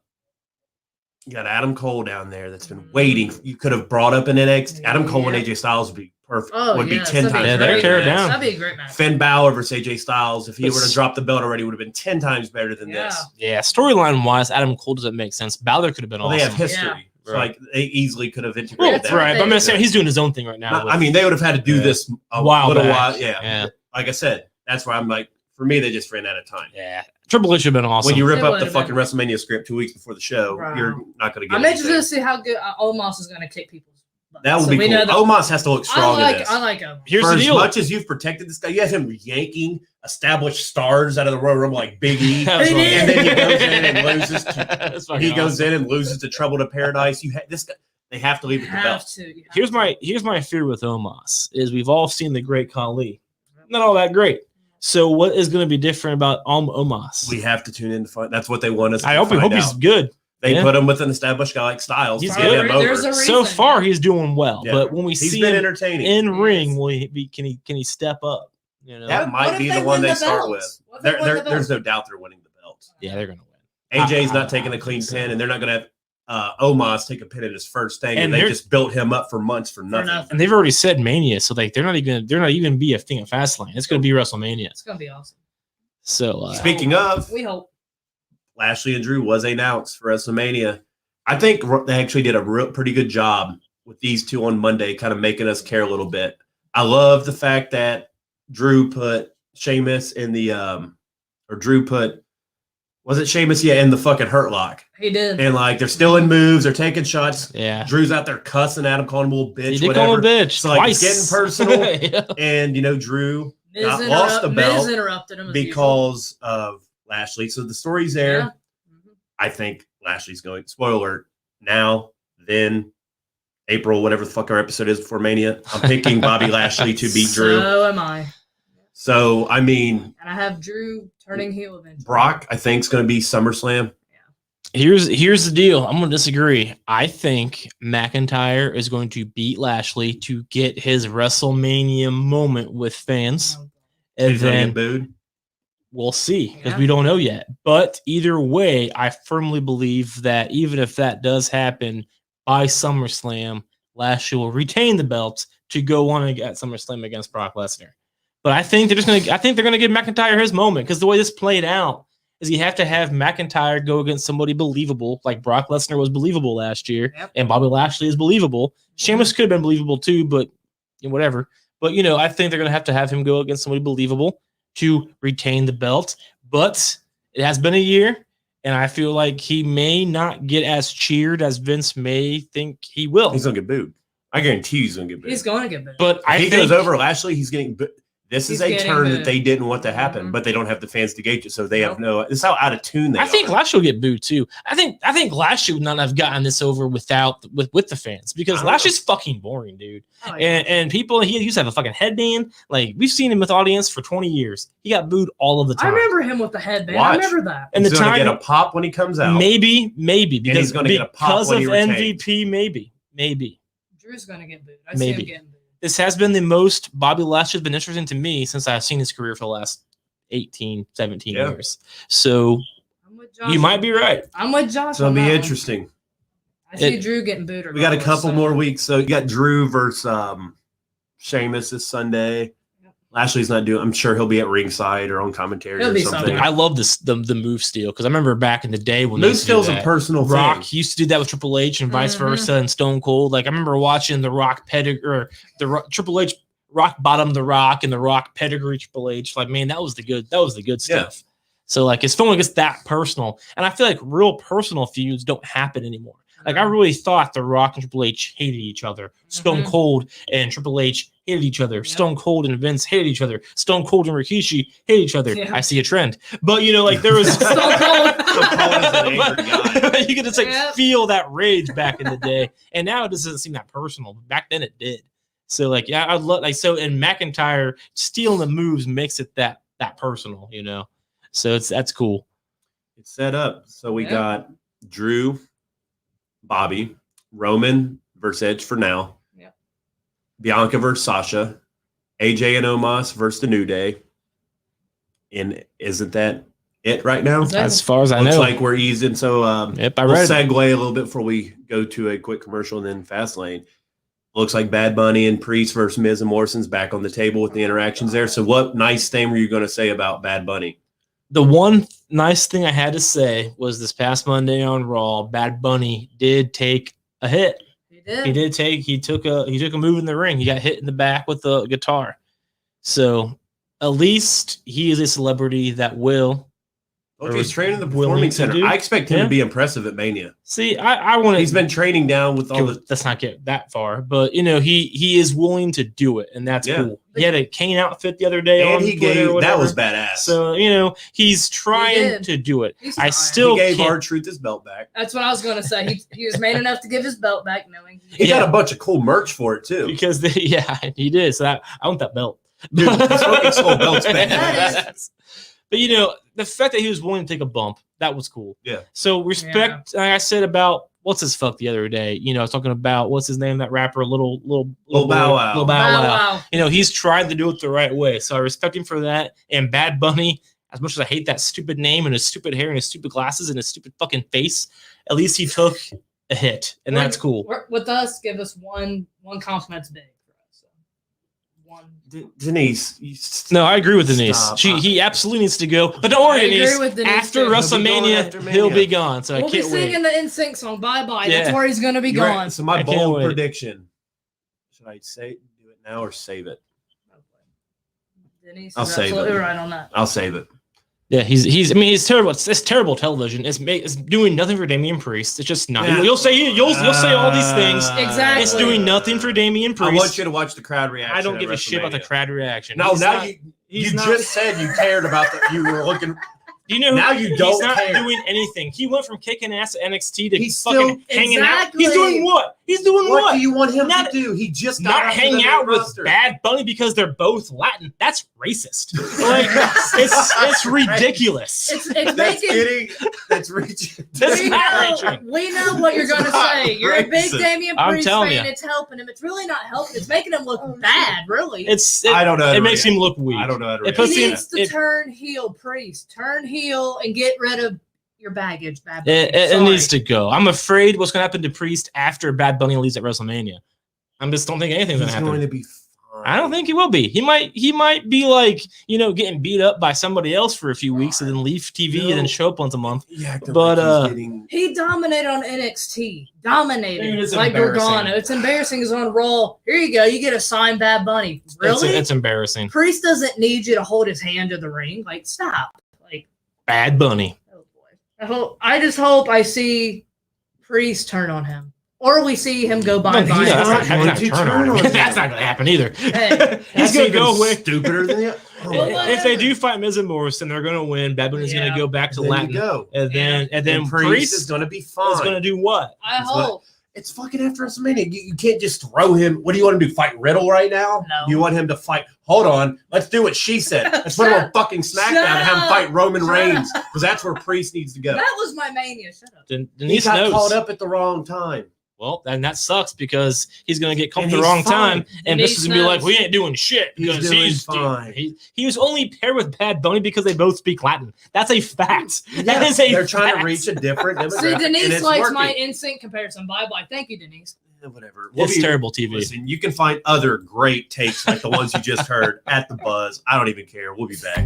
You got Adam Cole down there that's been waiting. You could have brought up an NXT. Adam Cole and AJ Styles would be perfect. Oh, would be yes, 10 that'd times Yeah, better. they'd tear it than this. down. That'd be a great match. Finn Balor versus AJ Styles. If he It's- would have dropped the belt already, would have been 10 times better than Yeah. this. Yeah, storyline wise, Adam Cole doesn't make sense. Balor could have been Well, they awesome. have history. Yeah. So, Right. like, they easily could have Well, integrated that. right, but I'm They- saying he's doing his own thing right now. I mean, they would have had to do Yeah. this a While little back. while. Yeah. yeah, Like I said, that's why I'm like, for me, they just ran out of time. yeah. Triple H should have been awesome. When you rip It up would the have fucking been. WrestleMania script 2 weeks before the show, Right. you're not going to get I'm interested anything. to see how good Omos is going to kick people's butts. That would So be we cool. know that- Omos has to look strong in this. I like Omos. Here's For the as deal. much as you've protected this guy, you have him yanking established stars out of the Royal Rumble like Big E. That was He funny. did. And then he goes in and loses. That's fucking He goes awesome. in and loses to Trouble to Paradise. You this guy. They have to leave with the Have belt. to. You have Here's my fear with Omos is we've all seen the great Khali. Not all that great. So what is going to be different about Omos? We have to tune in to find. That's what they want us. I to hope find he's out. good. They yeah. put him with an established guy like Styles. He's to get good. him over. There's a So reason, far, yeah. he's doing well. Yeah. But when we He's see been him entertaining. in He ring, is. will he be? Can he step up? You know? that What might if be they the one win they the start belts? with. What if they win the There's belts? no doubt they're winning the belts. Yeah, they're going to win. AJ's I- not taking a clean pin, and they're not going to have Omos take a pin in his first thing. And And they they're- just built him up for months for nothing. nothing. And they've already said Mania, so like they're not even be a thing of Fastlane. It's going to be WrestleMania. It's going to be awesome. So Speaking of, We hope. Lashley and Drew was announced for WrestleMania. I think they actually did a pretty good job with these two on Monday, kind of making us care a little bit. I love the fact that Drew put Sheamus in the was it Sheamus? Yeah, in the fucking Hurt Lock. He did. And like they're still in moves, they're taking shots. yeah, Drew's out there cussing at him, calling him a little bitch, he did whatever. call him a bitch So, like, twice. it's getting personal. Yeah. And Drew Miz, lost the belt Miz interrupted him as because of Lashley. So the story's usual. there. Yeah. Mhm. I think Lashley's going, spoiler alert, now, then, April, whatever the fuck our episode is before Mania. I'm picking Bobby Lashley to beat Drew. So am I. So, I mean, And I have Drew turning heel eventually. Brock, I think, is going to be SummerSlam. Here's the deal. I'm going to disagree. I think McIntyre is going to beat Lashley to get his WrestleMania moment with fans. And He's gonna then get booed. we'll see because we don't know yet. But either way, I firmly believe that even if that does happen by SummerSlam, Lashley will retain the belt to go on at SummerSlam against Brock Lesnar. But I think they're going to give McIntyre his moment because the way this played out is you have to have McIntyre go against somebody believable, like Brock Lesnar was believable last year, and Bobby Lashley is believable. Sheamus could have been believable too, but whatever. But, I think they're going to have him go against somebody believable to retain the belt. But it has been a year, and I feel like he may not get as cheered as Vince may think he will. He's going to get booed. I guarantee you he's going to get booed. He's going to get booed. But if he goes over Lashley, he's getting booed. This is a turn booed. that they didn't want to happen, but they don't have the fans to gauge it, so they have no. This is how out of tune they are. I think Lashley will get booed too. I think Lashley would not have gotten this over with the fans because Lashley's fucking boring, dude. Oh, yeah. And people, he used to have a fucking headband. Like we've seen him with audience for 20 years. He got booed all of the time. I remember him with the headband. I remember that. And he's going to get a pop when he comes out. Maybe because he's going to get a pop when he retains. MVP. Maybe Drew's going to get booed. I see him getting booed. This has been the most Bobby Lashley has been interesting to me since I've seen his career for the last 18, 17 years. So you might be right. I'm with Josh. So it'll be interesting. I see Drew getting booed. We got a couple more weeks. So you got Drew versus Sheamus this Sunday. Lashley's not doing. I'm sure he'll be at ringside or on commentary or something. I love the move steal because I remember back in the day when move steal's a personal thing. Rock used to do that with Triple H and vice versa and Stone Cold. Like I remember watching the Rock pedigree, Triple H Rock bottom the Rock and the Rock pedigree Triple H. Like man, that was the good stuff. Yeah. So like it's fun when it gets that personal, and I feel like real personal feuds don't happen anymore. Like I really thought the Rock and Triple H hated each other. Stone Cold and Triple H hated each other. Stone Cold and Vince hated each other. Stone Cold and Rikishi hated each other. I see a trend. But like there was Stone Cold. You could just feel that rage back in the day. And now it doesn't seem that personal. Back then it did. So I love and McIntyre stealing the moves makes it that personal, So that's cool. It's set up. So we got Drew, Bobby, Roman versus Edge for now. Yeah. Bianca versus Sasha, AJ and Omos versus the New Day. And isn't that it right now? As far as I know. Looks like we're easing. So I read we'll segue a little bit before we go to a quick commercial and then Fastlane. Looks like Bad Bunny and Priest versus Miz and Morrison's back on the table with the interactions there. So what nice thing were you going to say about Bad Bunny? The one nice thing I had to say was this past Monday on Raw, Bad Bunny did take a hit. He did. He took a move in the ring. He got hit in the back with the guitar. So at least he is a celebrity that will. Okay, he's training the Performing Center. I expect him to be impressive at Mania. See, I want to. He's been training down with all the. Let's not get that far, but he is willing to do it, and that's cool. He had a Kane outfit the other day, and he gave that was badass. So he's trying to do it. I still gave R-Truth his belt back. That's what I was going to say. He was man enough to give his belt back, knowing he got a bunch of cool merch for it too. Because he did. So I want that belt. Dude, he's fucking sold belts back. But the fact that he was willing to take a bump, that was cool. Yeah. So respect. Like I said about what's his fuck the other day. I was talking about what's his name, that rapper, little Bow Wow. Lil Bow Wow. He's trying to do it the right way. So I respect him for that. And Bad Bunny, as much as I hate that stupid name and his stupid hair and his stupid glasses and his stupid fucking face, at least he took a hit, and that's cool. With us, give us one compliment's big. Denise. No, I agree with Denise. He absolutely needs to go. But don't worry, Denise. After WrestleMania, he'll be gone. So I can't wait. We'll be singing the NSYNC song, Bye Bye. Yeah. That's where he's going to be gone. Right. So my bold prediction. Should I do it now or save it? Denise is absolutely right on that. I'll save it. Yeah, he's terrible. It's terrible television. It's doing nothing for Damian Priest. It's just not. Yeah. You'll say all these things. Exactly. It's doing nothing for Damian Priest. I want you to watch the crowd reaction. I don't give a shit about the crowd reaction. No, you just said you cared about that. You were looking. Now you don't. He's not doing anything. He went from kicking ass at NXT to fucking hanging out. He's doing what? He's doing What what? do you want him Not- to do? He just got Not onto hang the out with roster. Bad Bunny because they're both Latin. That's racist. Like it's ridiculous. It's That's making. getting. That's reaching. That's We not know, reaching. we know what you're It's going to not say. You're a big racist. Damian I'm Priest telling fan. you. It's helping him. It's really not helping. It's making him look bad, really. I don't know. how It to makes react. him look weak. I don't know how to It react. puts he him- needs to turn heel, Priest. Turn heel and get rid of your baggage, Bad Bunny. It Sorry. needs to go. I'm afraid what's going to happen to Priest after Bad Bunny leaves at WrestleMania. I just don't think anything's going He's to happen. going to be fine. I don't think he will be. He might be like, getting beat up by somebody else for a few weeks and then leave TV and then show up once a month. Yeah, But, He dominated on NXT. Dominated. Dude, it's like embarrassing. Gargano. It's embarrassing. He's on Raw. Here you go. You get a signed Bad Bunny. Really? It's embarrassing. Priest doesn't need you to hold his hand to the ring. Like, stop. Like, Bad Bunny. oh boy. I just hope I see Priest turn on him. Or we see him go by. No, he's not That's going not to turn turn on on him. him. That's not going to happen either. Hey, He's going to go with. stupider than the. Oh my God. If they do fight Miz and Morrison, they're going to win. Bad Bunny's going Yeah. to go back to There Latin, you go. and then And Priest Priest is is going to be fine. going to do what? I That's what- hope. It's fucking after WrestleMania. You can't just throw him. What do you want him to do? Fight Riddle right now? No. You want him to fight? Hold on. Let's do what she said. Let's put him on fucking SmackDown and have him Shut fight Roman Shut Reigns because that's where Priest needs to go. That was my mania. Shut up. He Denise got knows. caught up at the wrong time. Well, and that sucks because he's going to get caught at And the he's wrong fine. time, and Denise this is going to be like, knows. we ain't doing shit He's because doing he's fine. He was only paired with Bad Bunny because they both speak Latin. That's a fact. That is a They're trying fact. to reach a different demographic. See, and Denise it's likes working. my instinct comparison. Bye bye. Thank you, Denise. Yeah, whatever. It's terrible TV. Listen, you can find other great takes like the ones you just heard at the Buzz. I don't even care. We'll be back.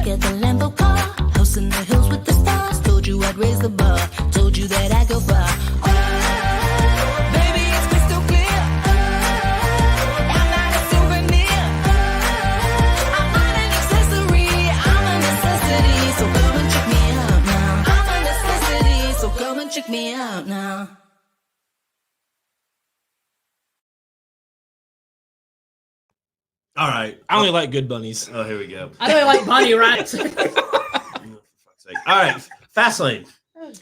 Get the Lambo car, house in the hills with the stars. Told you I'd raise the bar, told you that I'd go far. Oh, baby, it's crystal clear. I'm not a souvenir. I'm not an accessory. I'm a necessity. So come and check me out now. I'm a necessity. So come and check me out now. All right. I only like good bunnies. Oh, here we go. I know I like bunny rats. For fuck's sake. All right. Fastlane. It's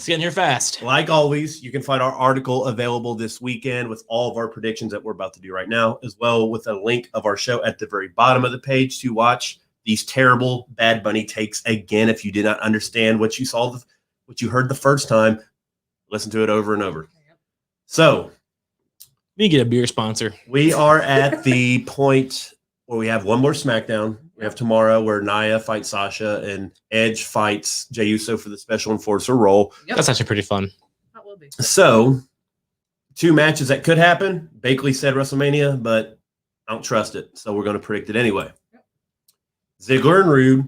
getting here fast. Like always, you can find our article available this weekend with all of our predictions that we're about to do right now, as well with a link of our show at the very bottom of the page to watch these terrible Bad Bunny takes again. If you did not understand what you saw, what you heard the first time, listen to it over and over. So We can get a beer sponsor. we are at the point where we have one more SmackDown. We have tomorrow where Nia fights Sasha and Edge fights Jey Uso for the special enforcer role. Yep. That's actually pretty fun. That will be. So, two matches that could happen. Bakley said WrestleMania, but I don't trust it. So we're going to predict it anyway. Yep. Ziggler and Rude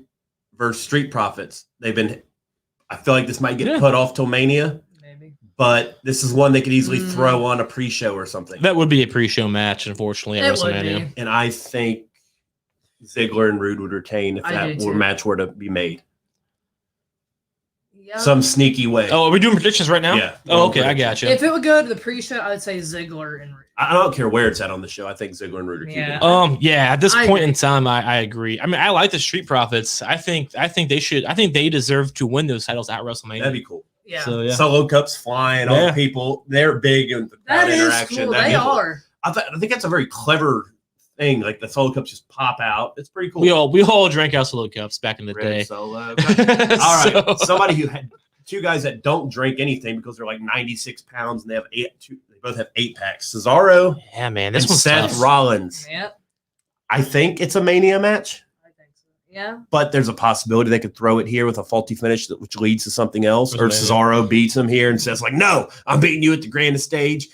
versus Street Profits. I feel like this might get put off till Mania, Maybe. but this is one they could easily throw on a pre-show or something. That would be a pre-show match, unfortunately, at It would WrestleMania. be. And I think Ziggler and Rude would retain if I that do too. match were to be made. Yeah. Some sneaky way. Oh, are we doing predictions right now? Yeah. Oh, okay, I got you. If it would go to the pre-show, I would say Ziggler and Rude. I don't care where it's at on the show. I think Ziggler and Rude are keeping Yeah. it. Yeah, at this I point agree. in time, I agree. I mean, I like the Street Profits. I think they should. I think they deserve to win those titles at WrestleMania. That'd be cool. Yeah. So yeah, Solo cups flying, all Yeah. the people. They're big in the crowd That is interaction. cool. That'd They be cool. are. I think that's a very clever thing. Like the solo cups just pop out. It's pretty cool. we all drank out solo cups back in the Red day. Solo. All right. So- Somebody who had two guys that don't drink anything because they're like 96 pounds and they both have 8-packs. Cesaro Yeah, man, and this one's Seth tough. Rollins. Yep. I think it's a Mania match, I think so. Yeah. but there's a possibility they could throw it here with a faulty finish which leads to something else. Or WrestleMania. Cesaro beats him here and says like, "No, I'm beating you at the grandest stage."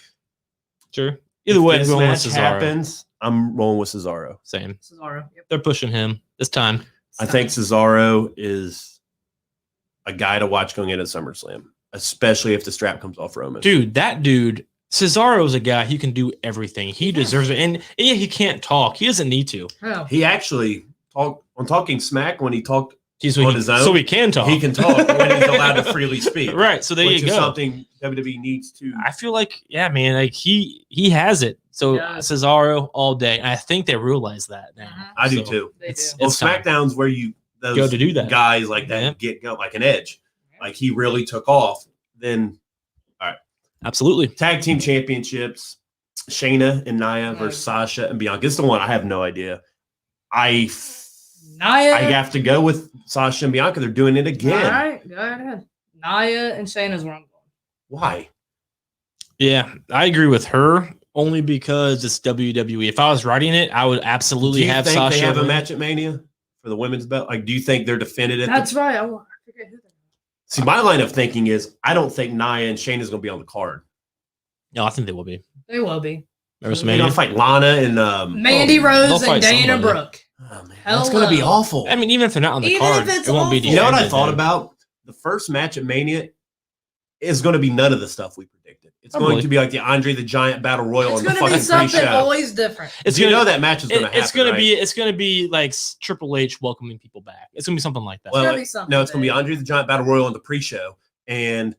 Sure. Either way, I'm If going with this match Cesaro. happens, I'm rolling with Cesaro. Same. Cesaro. Yep. They're pushing him this time. I think Cesaro is a guy to watch going into SummerSlam, especially if the strap comes off Roman. Dude, that dude, Cesaro's a guy. He can do everything. He deserves it. And yeah, he can't talk. He doesn't need to. Oh. He actually talked on Talking Smack when he talked. So On his own? so he can talk. He can talk when he's allowed to freely speak. Right. So there which you is go. something WWE needs to. I feel like, yeah, man, like he has it. So Yeah. Cesaro all day. And I think they realize that now. Mhm. I do So too. They It's- do. Well, it's time. SmackDown's where you those go to do that. guys like that Yeah. get go like an Edge. Like he really took off. Then Absolutely. tag team championships, Shayna and Nia versus Sasha and Bianca. It's the one I have no idea. I Nia. have to go with Sasha and Bianca. They're doing it again. All right, go ahead. Nia and Shayna's where I'm going. Why? Yeah, I agree with her only because it's WWE. If I was writing it, I would absolutely Do you have think Sasha they have a win. match at Mania for the women's belt? Like, do you think they're defended at That's right. I forget who that is. See, my line of thinking is I don't think Nia and Shayna's going to be on the card. No, I think they will be. They will be. They're going to WrestleMania. fight Lana and Mandy they'll Rose fight and Dana somebody. Brooke. Oh, man, that's going to be Hello. awful. I mean, even if they're not on the Even card, if it's it won't be. awful. You know what I defended, thought though. about? The first match at Mania is going to be none of the stuff we predicted. It's Probably. going to be like the Andre the Giant Battle Royal It's on the going to be fucking something pre-show. always different. It's You gonna, know that match is going to happen. it's gonna right? be. It's gonna be like Triple H welcoming people back. It's gonna be something like that. Well, gonna be something no, it's going to be big. Andre the Giant Battle Royal on the pre-show, and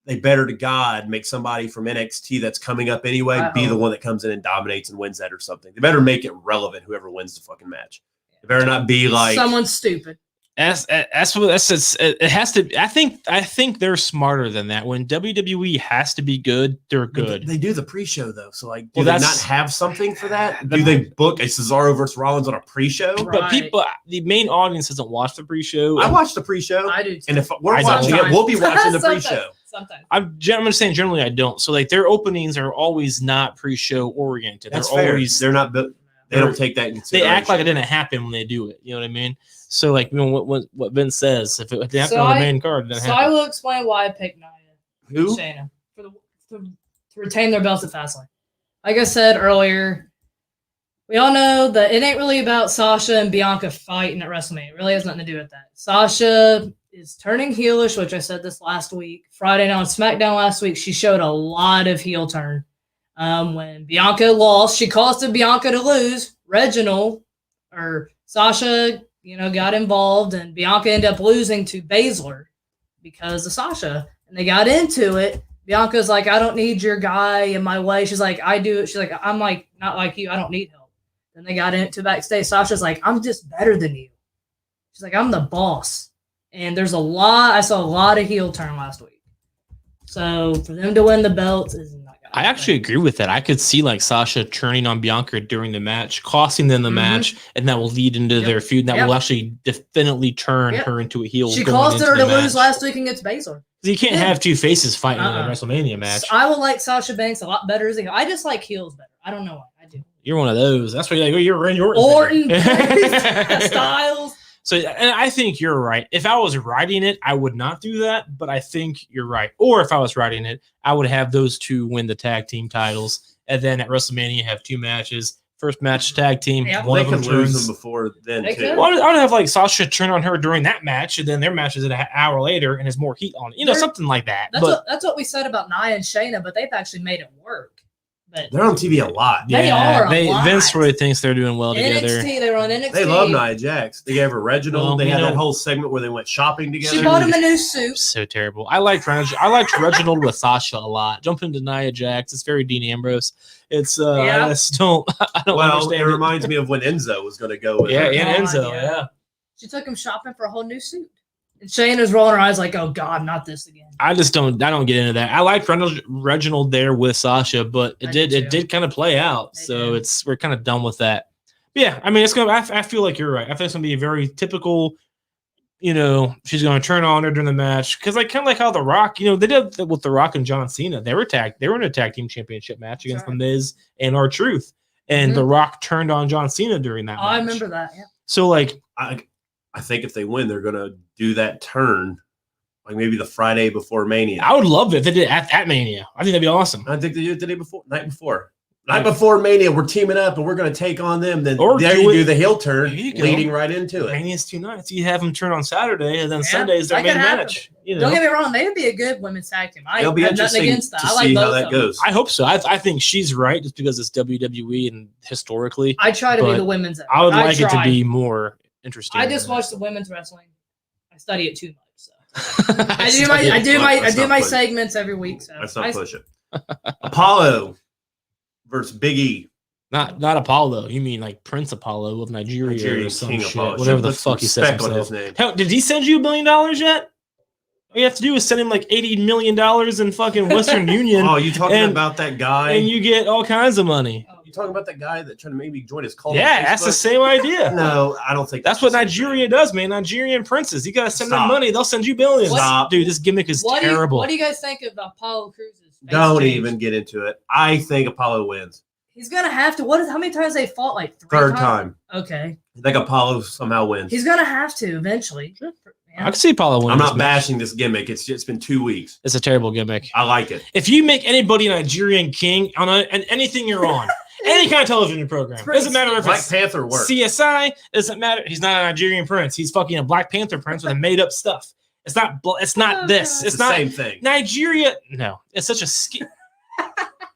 they better to God make somebody from NXT that's coming up anyway I be the hope. one that comes in and dominates and wins that or something. They better make it relevant. Whoever wins the fucking match, it better not be like Someone stupid. That's it has to. I think they're smarter than that. When WWE has to be good, they're good. They do the pre-show though, so like, do Well, they not that's- have something for that? Do they book a Cesaro versus Rollins on a pre-show? Right. But people, the main audience doesn't watch the pre-show. I watched the pre-show, I do too. and if we're I don't. watching it, we'll be watching the Sometimes. pre-show. Sometimes. I'm just saying generally I don't. So like their openings are always not pre-show oriented. That's they're fair. always They're not. They don't take that into they consideration. act like it didn't happen when they do it. You know what I mean? So like you know what Vince says, if it happened So on the I- main card, it didn't So I happen. will explain why I picked Nia Who? and Shayna to retain their belts at Fastlane. Like I said earlier, we all know that it ain't really about Sasha and Bianca fighting at WrestleMania. It really has nothing to do with that. Sasha is turning heelish, which I said this last week. Friday night on SmackDown last week, she showed a lot of heel turn. When Bianca lost, she caused Bianca to lose. Sasha, got involved, and Bianca ended up losing to Baszler because of Sasha. And they got into it. Bianca's like, I don't need your guy in my way. She's like, I do. She's like, I'm like, not like you. I don't need help. Then they got into backstage. Sasha's like, I'm just better than you. She's like, I'm the boss. And I saw a lot of heel turn last week. So for them to win the belts is not gonna I actually agree with that. I could see like Sasha turning on Bianca during the match, costing them the Mhm. match, and that will lead into Yep. their feud. That Yep. will actually definitely turn Yep. her into a heel. She going caused her into to the lose match. last week against Baszler. You can't Yeah. have two faces fighting in a Uh-uh. WrestleMania match. I will like Sasha Banks a lot better as a heel. I just like heels better. I don't know why. I do. You're one of those. That's why you're Randy Orton, fan. Styles. So, and I think you're right. If I was writing it, I would not do that, but I think you're right. Or if I was writing it, I would have those two win the tag team titles, and then at WrestleMania have two matches. First match tag team, Yeah. one They of them could lose turns. them before then They too. could. Well, I would have like Sasha turn on her during that match, and then their match is an hour later, and there's more heat on it. They're- Something like that. That's what we said about Nia and Shayna, but they've actually made it work. But They're on TV a lot. They are a lot. Vince really thinks they're doing well together. NXT, they were on NXT. They love Nia Jax. They gave her Reginald. Well, they you had know- that whole segment where they went shopping together. She bought him a new suit. So terrible. I liked Reginald with Sasha a lot. Jump into Nia Jax. It's very Dean Ambrose. It's Yeah. I just don't. I don't Well, understand. it reminds me of when Enzo was going to go with Yeah, her. and God, Enzo. yeah. Yeah. She took him shopping for a whole new suit. And Shayna's rolling her eyes like, oh God, not this again. I don't get into that. I like Reginald there with Sasha, but I it do too. did kind of play out. They So did. we're kind of done with that. But yeah, I mean it's gonna I feel like you're right. I think it's gonna be a very typical, she's gonna turn on her during the match. Cause like kind of like how The Rock, they did that with The Rock and John Cena. They were in a tag team championship match against right. The Miz and R-Truth. And Mhm. The Rock turned on John Cena during that Oh, match. I remember that. Yeah. So like I think if they win, they're going to do that turn, like maybe the Friday before Mania. I would love it if they did it at Mania. I think that'd be awesome. I think they did it the night before Mania. We're teaming up and we're going to take on them. Then Or there do you it- do the heel turn, There you go. leading right into it. Mania's 2 nights. You have them turn on Saturday, and then Yeah, Sunday is their that main could happen. match. Don't get me wrong, they would be a good women's tag team. I It'll be have nothing interesting against that. to I like see how both that of them. goes. I hope so. I think she's right just because it's WWE and historically. I try to be But the women's. I would like it to try. be more interesting. I just than watch the women's wrestling. I study it too much. So that. I do my Let's not push. segments every week. So Let's not push it. Apollo versus Big E. Not Apollo. You mean like Prince Apollo of Nigeria Nigerian or some King shit. Apollo. Whatever the Let's put fuck he says respect on himself. his name. Hell, did he send you $1 million yet? All you have to do is send him like $80 million in fucking Western Union. Oh, you talking about that guy? And you get all kinds of money. You talking about that guy that tried to make me join his cult? Yeah, on that's the Facebook? same idea. No, I don't think That's what Nigeria does, man. Nigerian princes. You gotta send them Stop. money, they'll send you billions. Stop. Dude, this gimmick is terrible. What do you guys think of Apollo Cruz's face Don't change? even get into it. I think Apollo wins. He's gonna have to. How many times they fought? Like 3 Third times? time. Okay. I think Apollo somehow wins. He's gonna have to eventually. I can see Apollo winning. I'm this not match. bashing this gimmick. It's been 2 weeks. It's a terrible gimmick. I like it. If you make anybody a Nigerian king on and anything you're on, any kind of television program, doesn't matter if Black it's Panther works. CSI, doesn't matter. He's not a Nigerian prince. He's fucking a Black Panther prince with made up stuff. It's not. It's not Oh, this. God. It's the not same thing. Nigeria. No, it's such a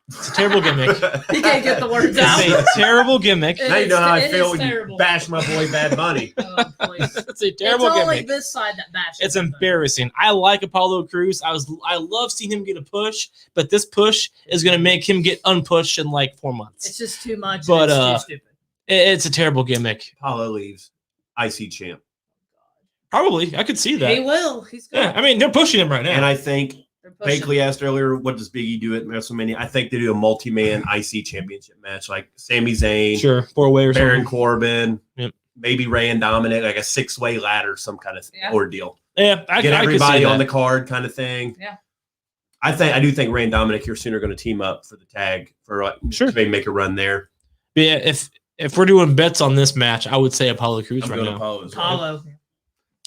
It's a terrible gimmick. He can't get the words out. It's a terrible gimmick. Now you know how I It feel is when you terrible. bash my boy Bad Bunny. Oh, please. It's a terrible it's only gimmick. this side that bashes. It's him, though. embarrassing. I like Apollo Crews. I love seeing him get a push, but this push is going to make him get unpushed in like 4 months. It's just too much. But, and it's too stupid. It's a terrible gimmick. Apollo leaves. IC champ. Probably, I could see that. He will. He's good. Yeah, I mean they're pushing him right now. And I think They're pushing. Bakley asked earlier, what does Biggie do at WrestleMania? I think they do a multi-man IC championship match, like Sami Zayn, sure 4-way or Baron something. Corbin, Yep. maybe Ray and Dominic, like a 6-way ladder, some kind of Yeah. ordeal. Yeah, I Get could everybody see on that. the card, kind of thing. Yeah. I do think Ray and Dominic here soon are going to team up for the tag for like Sure. to maybe make a run there. But yeah, if we're doing bets on this match, I would say Apollo Crews I'm right going to now. Apollo as well. Apollo.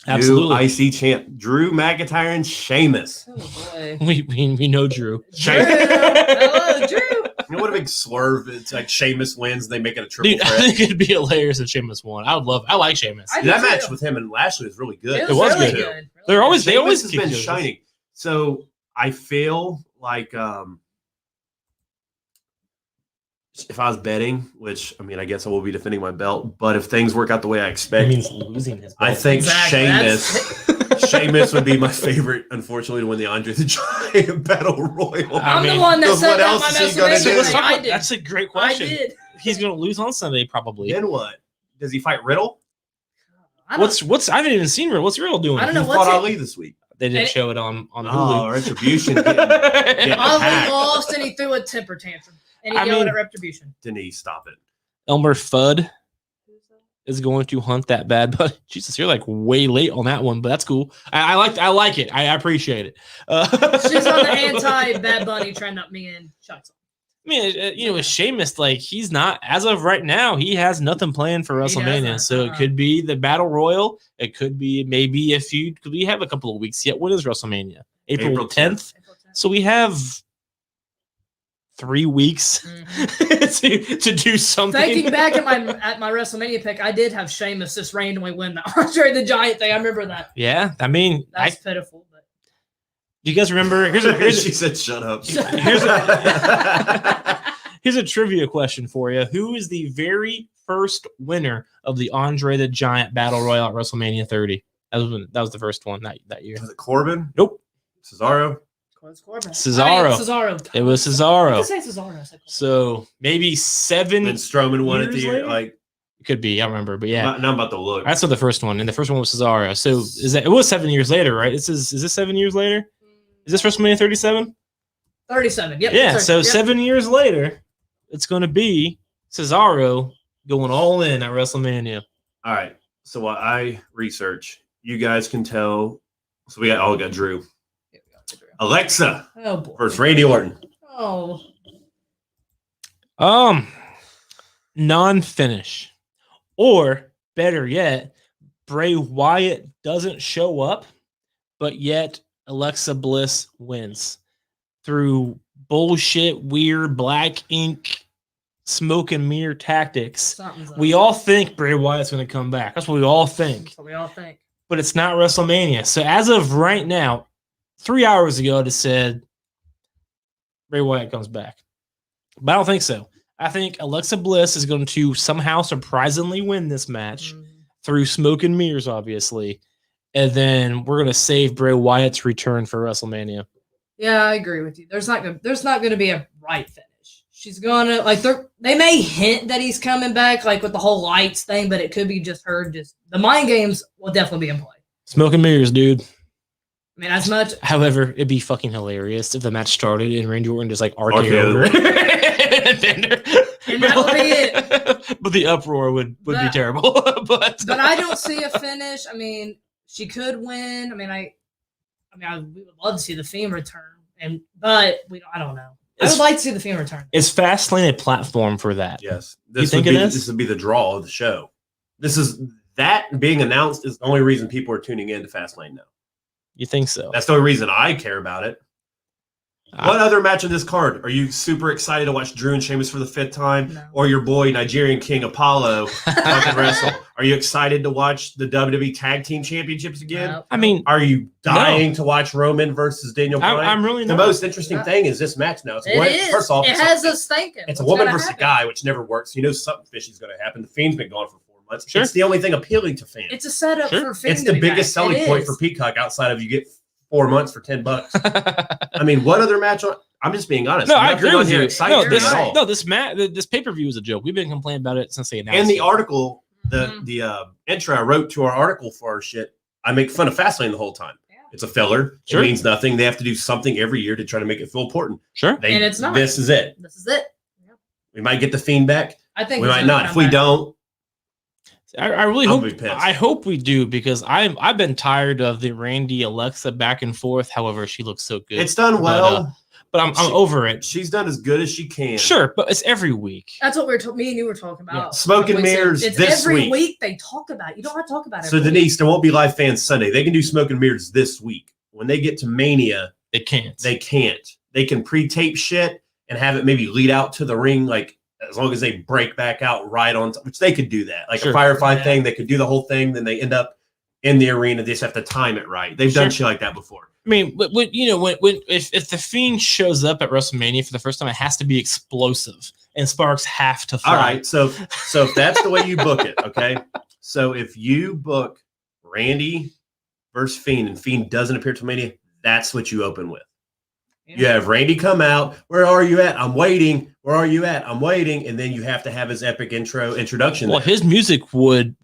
Absolutely. New IC champ Drew McIntyre and Sheamus. Oh boy. We know Drew. Drew. Hello, Drew. You know what a big swerve? It's like Sheamus wins, they make it a triple Dude, I threat. think it'd be hilarious if Sheamus won. I like Sheamus. I- That do match too. with him and Lashley was really good. It was really good. Really They're good. always- they Sheamus always has keep been doing this. shining. So I feel like if I was betting, which I mean, I guess I will be defending my belt, but if things work out the way I That expect, means losing his belt. I think Exactly. Sheamus would be my favorite, unfortunately, to win the Andre the Giant Battle Royal. I I'm mean, the one that because said what that else my is he gonna WrestleMania do? Let's thing. talk I about- did. that's a great I question. did. He's going to lose on Sunday, probably. Then what? Does he fight Riddle? I don't, What's I haven't even seen Riddle. What's Riddle doing? I don't He know fought what's it. Ali this week. They didn't And- show it on Oh, Hulu. Retribution. getting Ali hacked. lost and he threw a temper tantrum. And he I yelled mean- at Retribution. Denise, stop it. Elmer Fudd is going to hunt that bad buddy. Jesus, you're like way late on that one, but that's cool. I like it. I appreciate it. She's on the anti-Bad Bunny trend up me and Chuck's. I mean, with Sheamus, like he's not as of right now. He has nothing planned for He WrestleMania, doesn't, so it could be the Battle Royal. It could be maybe we have a couple of weeks yet. When is WrestleMania? April 10th. So we have 3 weeks to do something. Thinking back at my WrestleMania pick, I did have Sheamus just randomly win the Andre the Giant thing. I remember that. Yeah, I mean, That's pitiful. But do you guys remember? She said, "Shut up." Here's a trivia question for you. Who is the very first winner of the Andre the Giant Battle Royal at WrestleMania 30? That was the first one that year. Was it Corbin? Nope. Cesaro? Cesaro. Cesaro. It was I Cesaro. could say Cesaro. I said Corbin. So maybe 7 Then Strowman won it the Years year. later? Like, it could be. I don't remember, but yeah. now I'm about to look. That's what the first one, and the first one was Cesaro. So it was 7 years later, right? Is this 7 years later? Is this WrestleMania 37? 37. Yep. Yeah. that's So right. Yep. 7 years later, it's going to be Cesaro going all in at WrestleMania. All right. So what I research, you guys can tell. So we got Drew. Alexa Oh boy. versus Randy Orton. Oh. Non-finish, or better yet, Bray Wyatt doesn't show up, but yet Alexa Bliss wins through bullshit, weird black ink, smoke and mirror tactics. Something's up. We all think Bray Wyatt's going to come back. That's what we all think. That's what we all think. But it's not WrestleMania. So as of right now, 3 hours ago, it said Bray Wyatt comes back. But I don't think so. I think Alexa Bliss is going to somehow surprisingly win this match through smoke and mirrors, obviously. And then we're going to save Bray Wyatt's return for WrestleMania. Yeah, I agree with you. There's not going to be a right finish. she's gonna like they may hint that he's coming back, like with the whole lights thing, but it could be just her. Just the mind games will definitely be in play. Smoke and mirrors, dude. I mean, as much. However, it'd be fucking hilarious if the match started and Randy Orton just like RKO'd RKO. her. And that would be it. But the uproar would be terrible. but I don't see a finish. I mean, she could win. I mean, we would love to see the Fiend return, but I don't know. I would like to see the Fiend return. Is Fastlane a platform for that? Yes. You think it is? This would be the draw of the show. That being announced is the only reason people are tuning in to Fastlane now. You think so? That's the only reason I care about it. What other match on this card? Are you super excited to watch Drew and Sheamus for the 5th time? No. Or your boy, Nigerian King Apollo, fucking wrestle? Are you excited to watch the WWE Tag Team Championships again? No. I mean, Are you dying to watch Roman versus Daniel Bryan? I'm really The not. most interesting thing is this match now. It is. First off, it has us thinking. it's a what's woman gonna versus a happen. guy, which never works. You know something fishy is going to happen. The Fiend's been gone for 4 months. Sure. It's the only thing appealing to fans. It's a setup Sure. for Fiend. It's to the be biggest back. selling It point is. for Peacock outside of you get 4 months for $10. I mean, what other match? I'm just being honest. No, I Nothing agree on with here you. excites me at all. This pay-per-view is a joke. We've been complaining about it since they announced And the it. article, Mhm. the intro I wrote to our article for our shit, I make fun of Fastlane the whole time. Yeah. It's a filler. Sure. It means nothing. They have to do something every year to try to make it feel important. Sure. And it's not. This is it. This is it. We might get the Fiend back. I think We he's might gonna not. come If we back. don't, I really I'll hope. be pissed. I hope we do because I've been tired of the Randy Alexa back and forth. However, she looks so good. it's done well. But I'm over it. She's done as good as she can. Sure, but it's every week. That's what me and you were talking about. Yeah. Smoke and Like we said, mirrors It's this every week. they talk about it. You don't have to talk about it. So every week. Denise, there won't be live fans Sunday. They can do Smoke and Mirrors this week. When they get to Mania, It can't. they can't. They can pre-tape shit and have it maybe lead out to the ring, like as long as they break back out right on, which they could do that. Like Sure. a Firefly Yeah. thing, they could do the whole thing. Then they end up in the arena. They just have to time it right. They've done Sure. shit like that before. I mean, but when if the Fiend shows up at WrestleMania for the first time, it has to be explosive, and sparks have to fly. All right, so if that's the way you book it, okay. So if you book Randy versus Fiend and Fiend doesn't appear till Mania, that's what you open with. You have Randy come out. Where are you at? I'm waiting. Where are you at? I'm waiting. And then you have to have his epic introduction. Well, there. his music would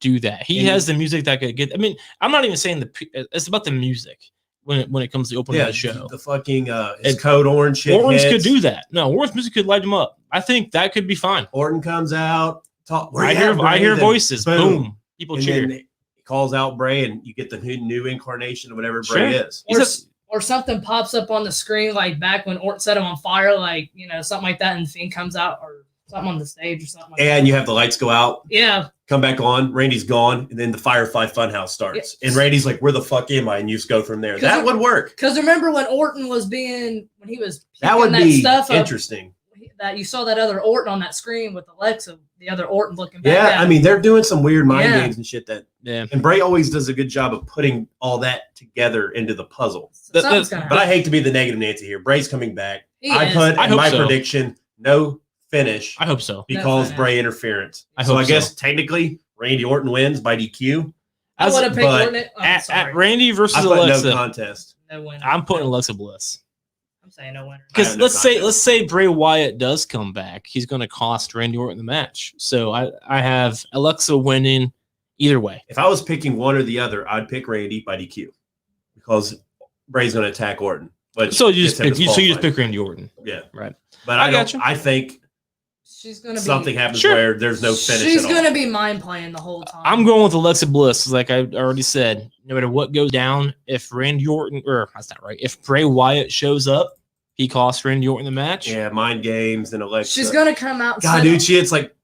do that. He And- has the music that could get. I mean, I'm not even saying it's about the music when it comes to opening the show. the fucking his And code orange shit. Orange could hits. do that. No, Orange music could light him up. I think that could be fine. Orton comes out. Talk. I hear voices. Boom. People And cheer. then he calls out Bray, and you get the new incarnation of whatever Sure. Bray is. Or something pops up on the screen, like back when Orton set him on fire, like, something like that, and Fiend comes out, or something on the stage or something like that. And you have the lights go out, Yeah. come back on. Randy's gone, and then the Firefly Funhouse starts. Yeah. And Randy's like, "Where the fuck am I?" And you just go from there. 'Cause That it- would work. Because remember when Orton was when he was That picking would be stuff up, interesting. that you saw that other Orton on that screen with Alexa, the other Orton looking back. Yeah, at I him. mean, they're doing some weird mind Yeah. games and shit Yeah. and Bray always does a good job of putting all that together into the puzzle. Something's gonna But I happen. hate to be the negative Nancy here. Bray's coming back. He I is. put I in hope my so. prediction no finish I hope so. because finish. Bray interference. I So hope I so. guess technically Randy Orton wins by DQ. I would have picked but Orton. Oh, At sorry. Randy versus I put Alexa, no contest. No winner. I'm putting Alexa Bliss. I'm saying no winner. I Because have no contest. let's say Bray Wyatt does come back, he's going to cost Randy Orton the match. So I have Alexa winning either way. If I was picking one or the other, I'd pick Randy by DQ because Bray's going to attack Orton. But So you just gets him pick disqualified. Randy Orton. Yeah, Right. But I I got don't. you. I think She's gonna be something happens Sure. where there's no finish. She's at all. gonna be mind playing the whole time. I'm going with Alexa Bliss. Like I already said, no matter what goes down, if Randy Orton, or that's not right, if Bray Wyatt shows up, he costs Randy Orton the match. Yeah, mind games and Alexa. She's gonna come out. God, set dude, up- it's like,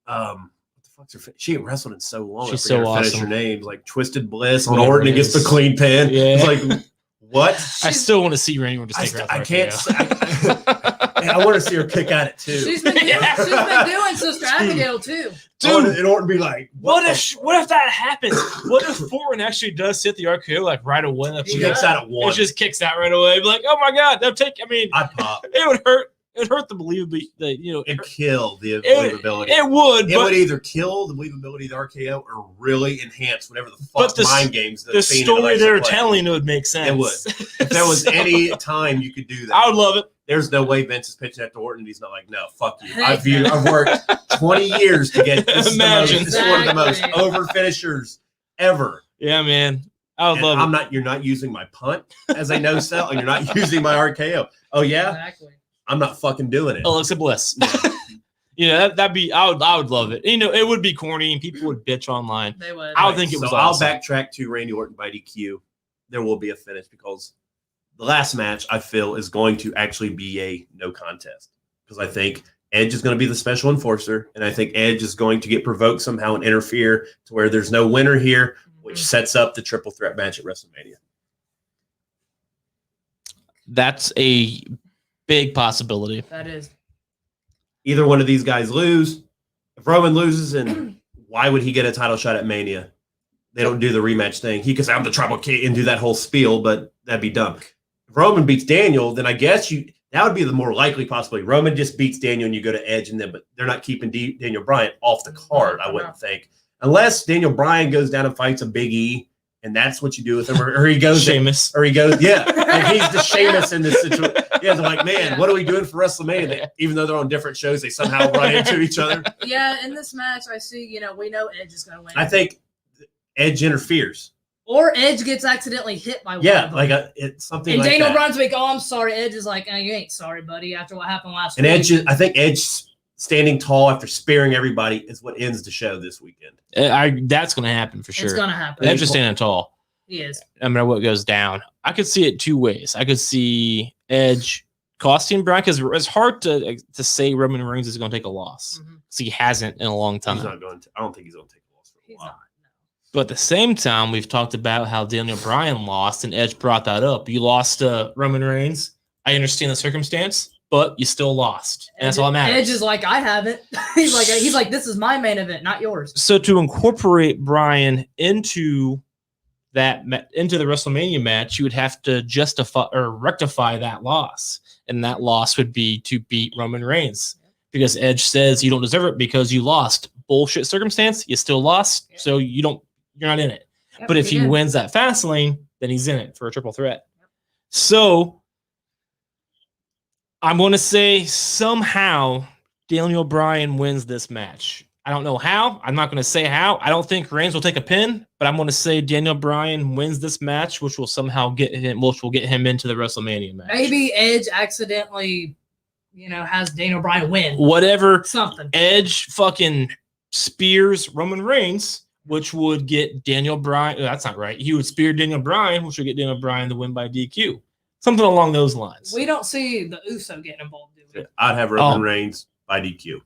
what the fuck's her? She ain't wrestled in so long. She's I forget so her finish awesome. her name like Twisted Bliss on Whatever Orton it against the is. clean pin. Yeah. It's like what? I still want to see Randy Orton I, just take st- her I out can't. the I want to see her kick at it too. She's been doing Sister Abigail too. Dude, and Orton be like, what the if that happens? What if Orton actually does hit the RKO like right away? Like, She Yeah. kicks out at one. It just kicks out right away. Be like, oh my god, they'll take. I mean, I'd pop. it would hurt. It would hurt the believability. It'd kill the It believability. would, It but would either kill the believability of the RKO or really enhance whatever the But fuck the mind games. that the Fiend and story Alexa they're play. telling would make sense. It would. If there was any time you could do that, I would love it. there's no way Vince is pitching that to Orton. He's not like, no, fuck you. I've worked 20 years to get this. Imagine. This is one of the most over finishers ever. Yeah, man. I would love it. You're not using my punt as a no sell, and you're not using my RKO. Oh yeah, Exactly. I'm not fucking doing it. Alexa Bliss. That'd be. I would love it. It would be corny, and people would bitch online. They would. I would think it was. So awesome. I'll backtrack to Randy Orton by DQ. There will be a finish because the last match I feel is going to actually be a no contest because I think Edge is going to be the special enforcer, and I think Edge is going to get provoked somehow and interfere to where there's no winner here, which sets up the triple threat match at WrestleMania. That's a big possibility. That is. Either one of these guys lose. If Roman loses, and why would he get a title shot at Mania? They don't do the rematch thing. He could say, I'm the tribal king and do that whole spiel, but that'd be dumb. If Roman beats Daniel, then I guess that would be the more likely possibility. Roman just beats Daniel and you go to Edge, but they're not keeping Daniel Bryan off the card, I wouldn't think. Unless Daniel Bryan goes down and fights a Big E, and that's what you do with him, or he goes Sheamus. or he goes, yeah, like he's the Sheamus in this situation. Yeah, they're like, man, what are we doing for WrestleMania? Even though they're on different shows, they somehow run into each other. Yeah, in this match, I see. We know Edge is going to win. I think Edge interferes. Or Edge gets accidentally hit by one of them. It's something and like Daniel that. Bryan's like, oh, I'm sorry. Edge is like, you ain't sorry, buddy, after what happened last And week. I think Edge standing tall after spearing everybody is what ends the show this weekend. That's going to happen for sure. It's going to happen. Edge is standing tall. He is. No matter what goes down. I could see it two ways. I could see Edge costing Bryan because it's hard to say Roman Reigns is going to take a loss because he hasn't in a long time. He's not going to. I don't think he's going to take a loss for a He's while. not. No. But at the same time, we've talked about how Daniel Bryan lost, and Edge brought that up. You lost to Roman Reigns. I understand the circumstance, but you still lost, and that's all that matters. Edge is like, I haven't. he's like, this is my main event, not yours. So to incorporate Bryan into the WrestleMania match, you would have to justify or rectify that loss, and that loss would be to beat Roman Reigns because Edge says you don't deserve it because you lost. Bullshit circumstance, you still lost, so you're not in it. Yep, but if he did. wins that Fastlane, then he's in it for a triple threat. So I'm going to say somehow Daniel Bryan wins this match. I don't know how. I'm not going to say how. I don't think Reigns will take a pin, but I'm going to say Daniel Bryan wins this match, which will somehow get him into the WrestleMania match. Maybe Edge accidentally, has Daniel Bryan win. Whatever. Something. Edge fucking spears Roman Reigns, which would get Daniel Bryan. That's not right. He would spear Daniel Bryan, which would get Daniel Bryan to win by DQ. Something along those lines. We don't see the Uso getting involved, do we? I'd have Roman Reigns by DQ.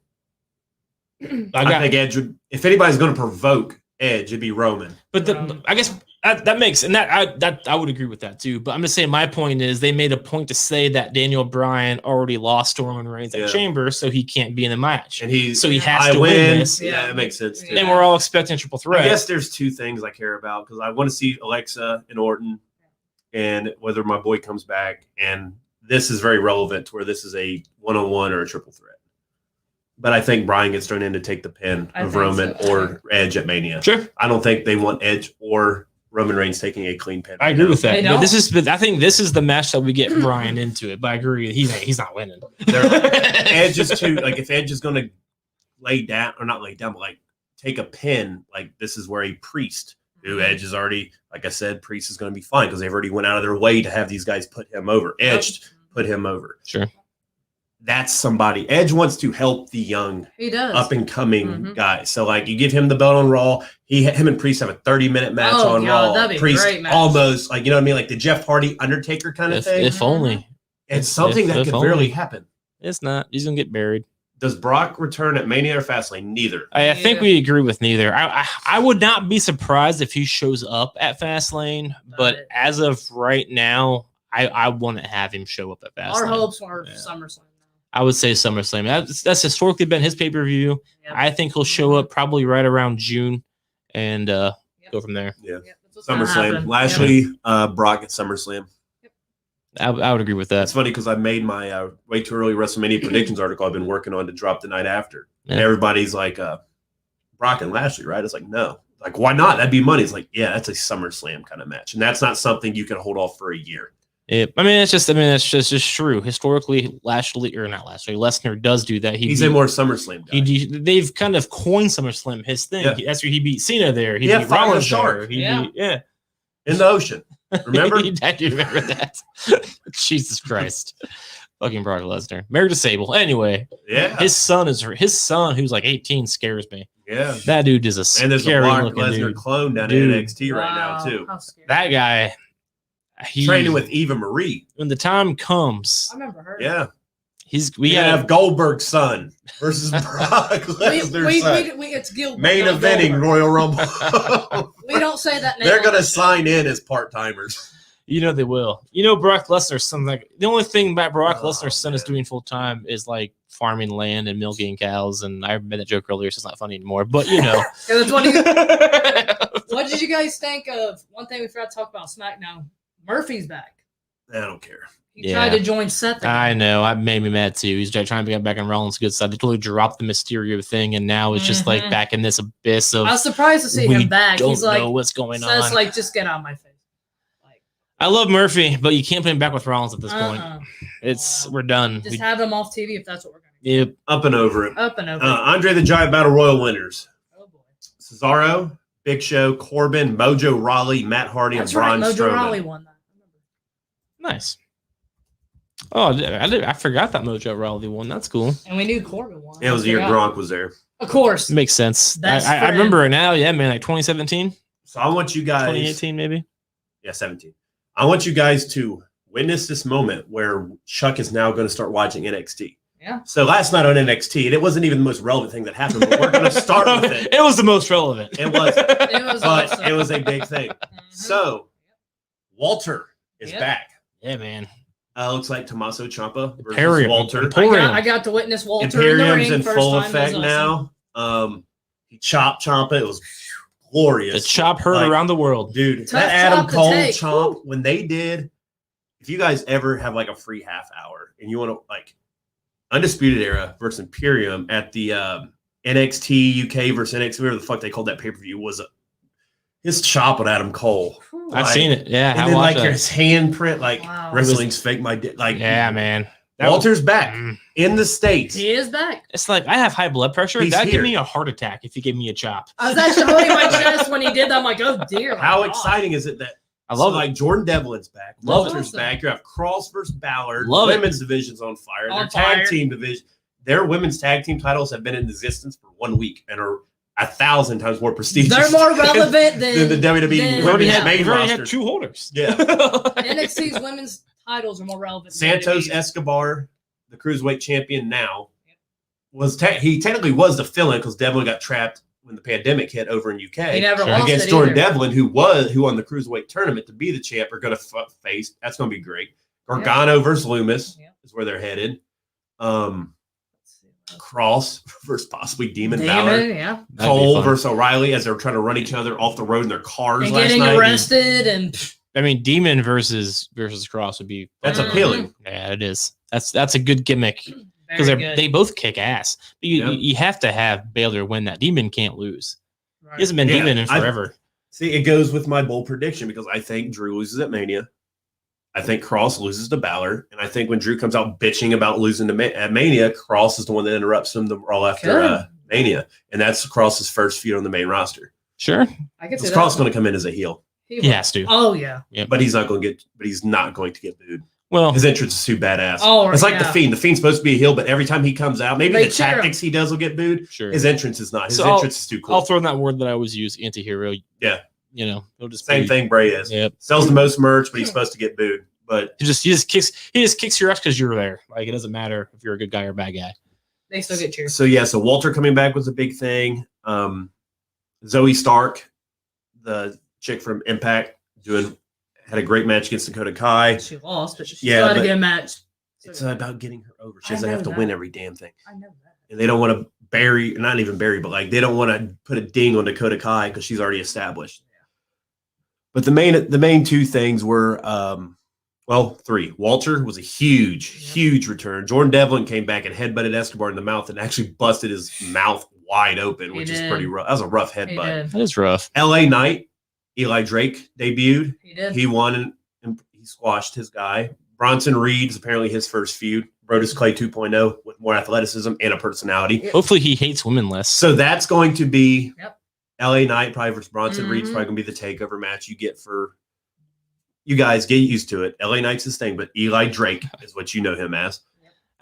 I think Edge would. If anybody's going to provoke Edge, it'd be Roman. But I guess that makes, and that I would agree with that too. But I'm just saying, my point is they made a point to say that Daniel Bryan already lost to Roman Reigns at Chamber, so he can't be in the match, and he has to win this. Yeah, it makes sense. Too. And we're all expecting triple threat. I guess there's two things I care about because I want to see Alexa and Orton, and whether my boy comes back. And this is very relevant to where this is a one-on-one or a triple threat. But I think Bryan gets thrown in to take the pin of Roman or Edge at Mania. Sure. I don't think they want Edge or Roman Reigns taking a clean pin. I agree with that. But I think this is the match that we get Bryan into it. But I agree, he's not winning. Edge is too, like, if Edge is going to lay down, or not lay down, but like take a pin, like this is where a Priest, who Edge is already, like I said, Priest is going to be fine because they've already went out of their way to have these guys put him over. Edge put him over. Sure. That's somebody. Edge wants to help the young, up and coming guys. So like you give him the belt on Raw. Him and Priest have a 30-minute match on Raw. That'd be Priest great match. almost like, you know what I mean, like the Jeff Hardy Undertaker kind of thing. If only. It's something that could rarely happen. It's not. He's gonna get buried. Does Brock return at Mania or Fastlane? Neither. I think we agree with neither. I would not be surprised if he shows up at Fastlane, but as of right now, I want to have him show up at Fastlane. Our hopes are SummerSlam. I would say SummerSlam. That's historically been his pay-per-view. Yep. I think he'll show up probably right around June and go from there. Yeah. SummerSlam. Lashley, Brock at SummerSlam. I would agree with that. It's funny because I made my way too early WrestleMania predictions article I've been working on to drop the night after. Yeah. And everybody's like, Brock and Lashley, right? It's like, no. Like, why not? That'd be money. It's like, yeah, that's a SummerSlam kind of match. And that's not something you can hold off for a year. I mean, it's just true. Historically, Lesnar does do that. He's a more SummerSlam guy. They've kind of coined SummerSlam his thing. Yeah. That's where he beat Cena there. He beat fighting a Rollins shark. there. In the ocean. Remember? I do remember that. Jesus Christ. Fucking Brock Lesnar. Married to Sable. Anyway. Yeah. His son, who's like 18, scares me. Yeah. That dude is a scary and there's a Brock looking Lesnar dude. clone down Dude. in NXT right now, too. How scary. That guy. Training with Eva Marie. When the time comes, I remember her. Yeah. we gotta have Goldberg's son versus Brock Lesnar's son. It's Gilbert. Main not eventing Goldberg. Royal Rumble. We don't say that name. They're on going to the show. sign in as part-timers. You know they will. You know Brock Lesnar's son. Like the only thing that Brock Oh, Lesnar's son is man. doing full time is like farming land and milking cows. And I made that joke earlier, so it's not funny anymore. But you know, Yeah, that's what, what did you guys think of? One thing we forgot to talk about SmackDown. Murphy's back. I don't care. He Yeah. tried to join Seth. Again. I know. It made me mad too. He's trying to get back on Rollins' good side. They totally dropped the Mysterio thing, and now it's just like Mhm. back in this abyss of I was surprised to see we him back. don't He's like, know what's going Seth's on. like, just get out of my face. I love Murphy, but you can't put him back with Rollins at this point. Uh-uh. We're done. Just have him off TV if that's what we're going to do. Yep. Up and over it. Up and over. Andre the Giant Battle Royal winners. Oh boy. Cesaro, Big Show, Corbin, Mojo Rawley, Matt Hardy, That's and Braun right. Mojo Strowman. Rawley won that. Nice. Oh, I forgot that Mojo Rawley won. That's cool. And we knew Corbin won. Yeah, it was the year Gronk was there. Of course. Makes sense. Best I friend. remember it now. Yeah, man, like 2017, So I want you guys. 2018, maybe. Yeah, 17. I want you guys to witness this moment where Chuck is now going to start watching NXT. Yeah. So last night on NXT, and it wasn't even the most relevant thing that happened, but we're going to start with it. It was the most relevant. It was, It was but awesome. it was a big thing. Mhm. So Walter is Yep. back. Yeah, man. Looks like Tommaso Ciampa versus Imperium. Walter. Imperium. I got to witness Walter Imperium's in the ring in first full time. That effect was awesome. now. He chopped Ciampa. It was glorious. The chop heard Like, around the world. Dude, Tough that Adam chop to Cole take. chomp, when they did, if you guys ever have like a free half hour and you want to like Undisputed Era versus Imperium at the NXT UK versus NXT, whatever the fuck they called that pay-per-view, was his chop with Adam Cole. Whew. I've Like, seen it. Yeah, And I then like watched his handprint, like Wow. wrestling's fake my dick. Like, Yeah, man. That Walter's back Mm. in the States. He is back. It's like I have high blood pressure. He's That'd here. give me a heart attack if you gave me a chop. I was actually holding my chest when he did that. I'm like, oh dear. How my God. exciting is it that I love so, it. like Jordan Devlin's back, Love it. Walter's back. You have Cross versus Ballard. Love it. Women's division's on fire. On Their tag fire. team division, their women's tag team titles have been in existence for 1 week and are 1,000 times more prestigious. They're more relevant than the than WWE than- We've already women's had, main we've already roster. had 2 holders. Yeah. NXT's women's titles are more relevant. than Santos WWE's. Escobar, the cruiserweight champion now, he technically was the fill-in because Devlin got trapped when the pandemic hit over in UK. He never Sure. lost Against it Jordan either. Devlin, who won the cruiserweight tournament to be the champ, are going to face. That's going to be great. Gargano versus Loomis Yeah. is where they're headed. Cross versus possibly Demon Balor. Damon, yeah. That'd be Cole fun. versus O'Reilly as they were trying to run each other off the road in their cars And last getting night. arrested and I mean, Demon versus Cross would be. That's Mhm. appealing. Yeah, it is. That's a good gimmick because very good. they both kick ass. But Yeah. you have to have Baylor win that. Demon can't lose. Right. He hasn't been Yeah, Demon in forever. See, it goes with my bold prediction because I think Drew loses at Mania. I think Cross loses to Balor. And I think when Drew comes out bitching about losing to at Mania, Cross is the one that interrupts him the Raw after Good. Mania. And that's Cross's first feud on the main roster. Sure, I can see Because that. Cross is going to come in as a heel, he has to. Oh yeah. but he's not going to get booed. Well, His entrance is too badass. Oh, It's like the yeah. Fiend. The Fiend's supposed to be a heel, but every time he comes out, maybe They the cheer him. tactics he does will get booed. sure. His entrance is not. His So I'll- entrance is too cool. I'll throw in that word that I always use: anti-hero. Yeah. You know, he'll just Same be- thing Bray is. Yep. Sells the most merch, but he's supposed to get booed. But He just kicks your ass because you're there. Like it doesn't matter if you're a good guy or a bad guy. They still get cheers. so Walter coming back was a big thing. Zoe Stark, the chick from Impact, had a great match against Dakota Kai. She lost, but she Yeah, still had to but get a match. It's about getting her over. She I doesn't know have to that. win every damn thing. I know that. And they don't want to not even bury, but like they don't want to put a ding on Dakota Kai because she's already established. But the main 2 things were, 3. Walter was a huge return. Jordan Devlin came back and headbutted Escobar in the mouth and actually busted his mouth wide open, He which is did. pretty rough. That was a rough He headbutt. did. That is rough. LA Knight, Eli Drake debuted. He did. He won and he he squashed his guy. Bronson Reed's apparently his first feud. Brodus Clay 2.0 with more athleticism and a personality. Hopefully he hates women less. So that's going to be Yep. LA Knight probably versus Bronson Reed's probably going to be the takeover match you get for you guys. Get used to it. LA Knight's his thing, but Eli Drake is what you know him as.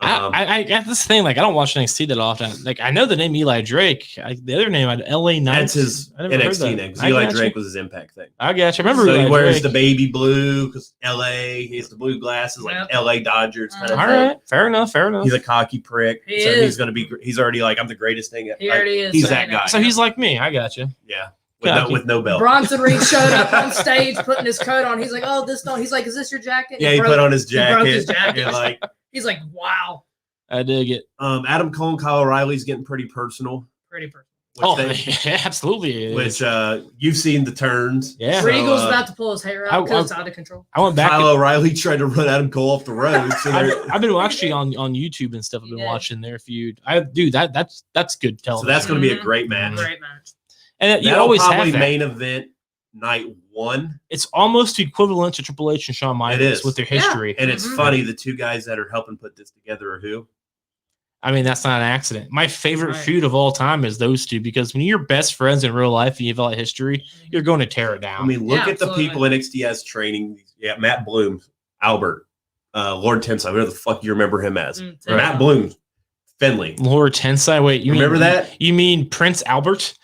I got this thing, like I don't watch NXT that often. Like I know the name Eli Drake. The other name, LA Knight. That's his NXT name. Eli Drake was his Impact thing. I got you. I remember So Eli he wears Drake. the baby blue because LA. He has the blue glasses like LA Dodgers kind of All thing. right, fair enough. He's a cocky prick. He so is. he's gonna be. He's already like I'm the greatest thing. He already is. He's that guy. So he's like me. I got you. Yeah. Cocky. With no belt. Bronson Reed showed up on stage putting his coat on. He's like, "Oh, this don't." He's like, "Is this your jacket?" Yeah, he put on his jacket. broke his jacket. And like, He's like, "Wow, I dig it. Adam Cole and Kyle O'Reilly's getting pretty personal. pretty personal." Oh, absolutely. It Which is. you've seen the turns. Yeah. So, Regal's about to pull his hair out because it's out of control. I went back. Kyle O'Reilly tried to run Adam Cole off the road. So I've been actually on YouTube and stuff. I've been watching their feud. That's good television. so that's going to be a great match. Great match. And you That'll always probably have that. main event night 1. It's almost equivalent to Triple H and Shawn Michaels is. with their history. And it's funny, the two guys that are helping put this together are who? I mean, that's not an accident. My favorite feud of all time is those two because when you're best friends in real life and you have all that history, you're going to tear it down. I mean, look at the people NXT has training. Yeah, Matt Bloom, Albert, Lord Tensai, whatever the fuck you remember him as. Matt Bloom, Finley. Lord Tensai. Wait, you remember that? You mean Prince Albert?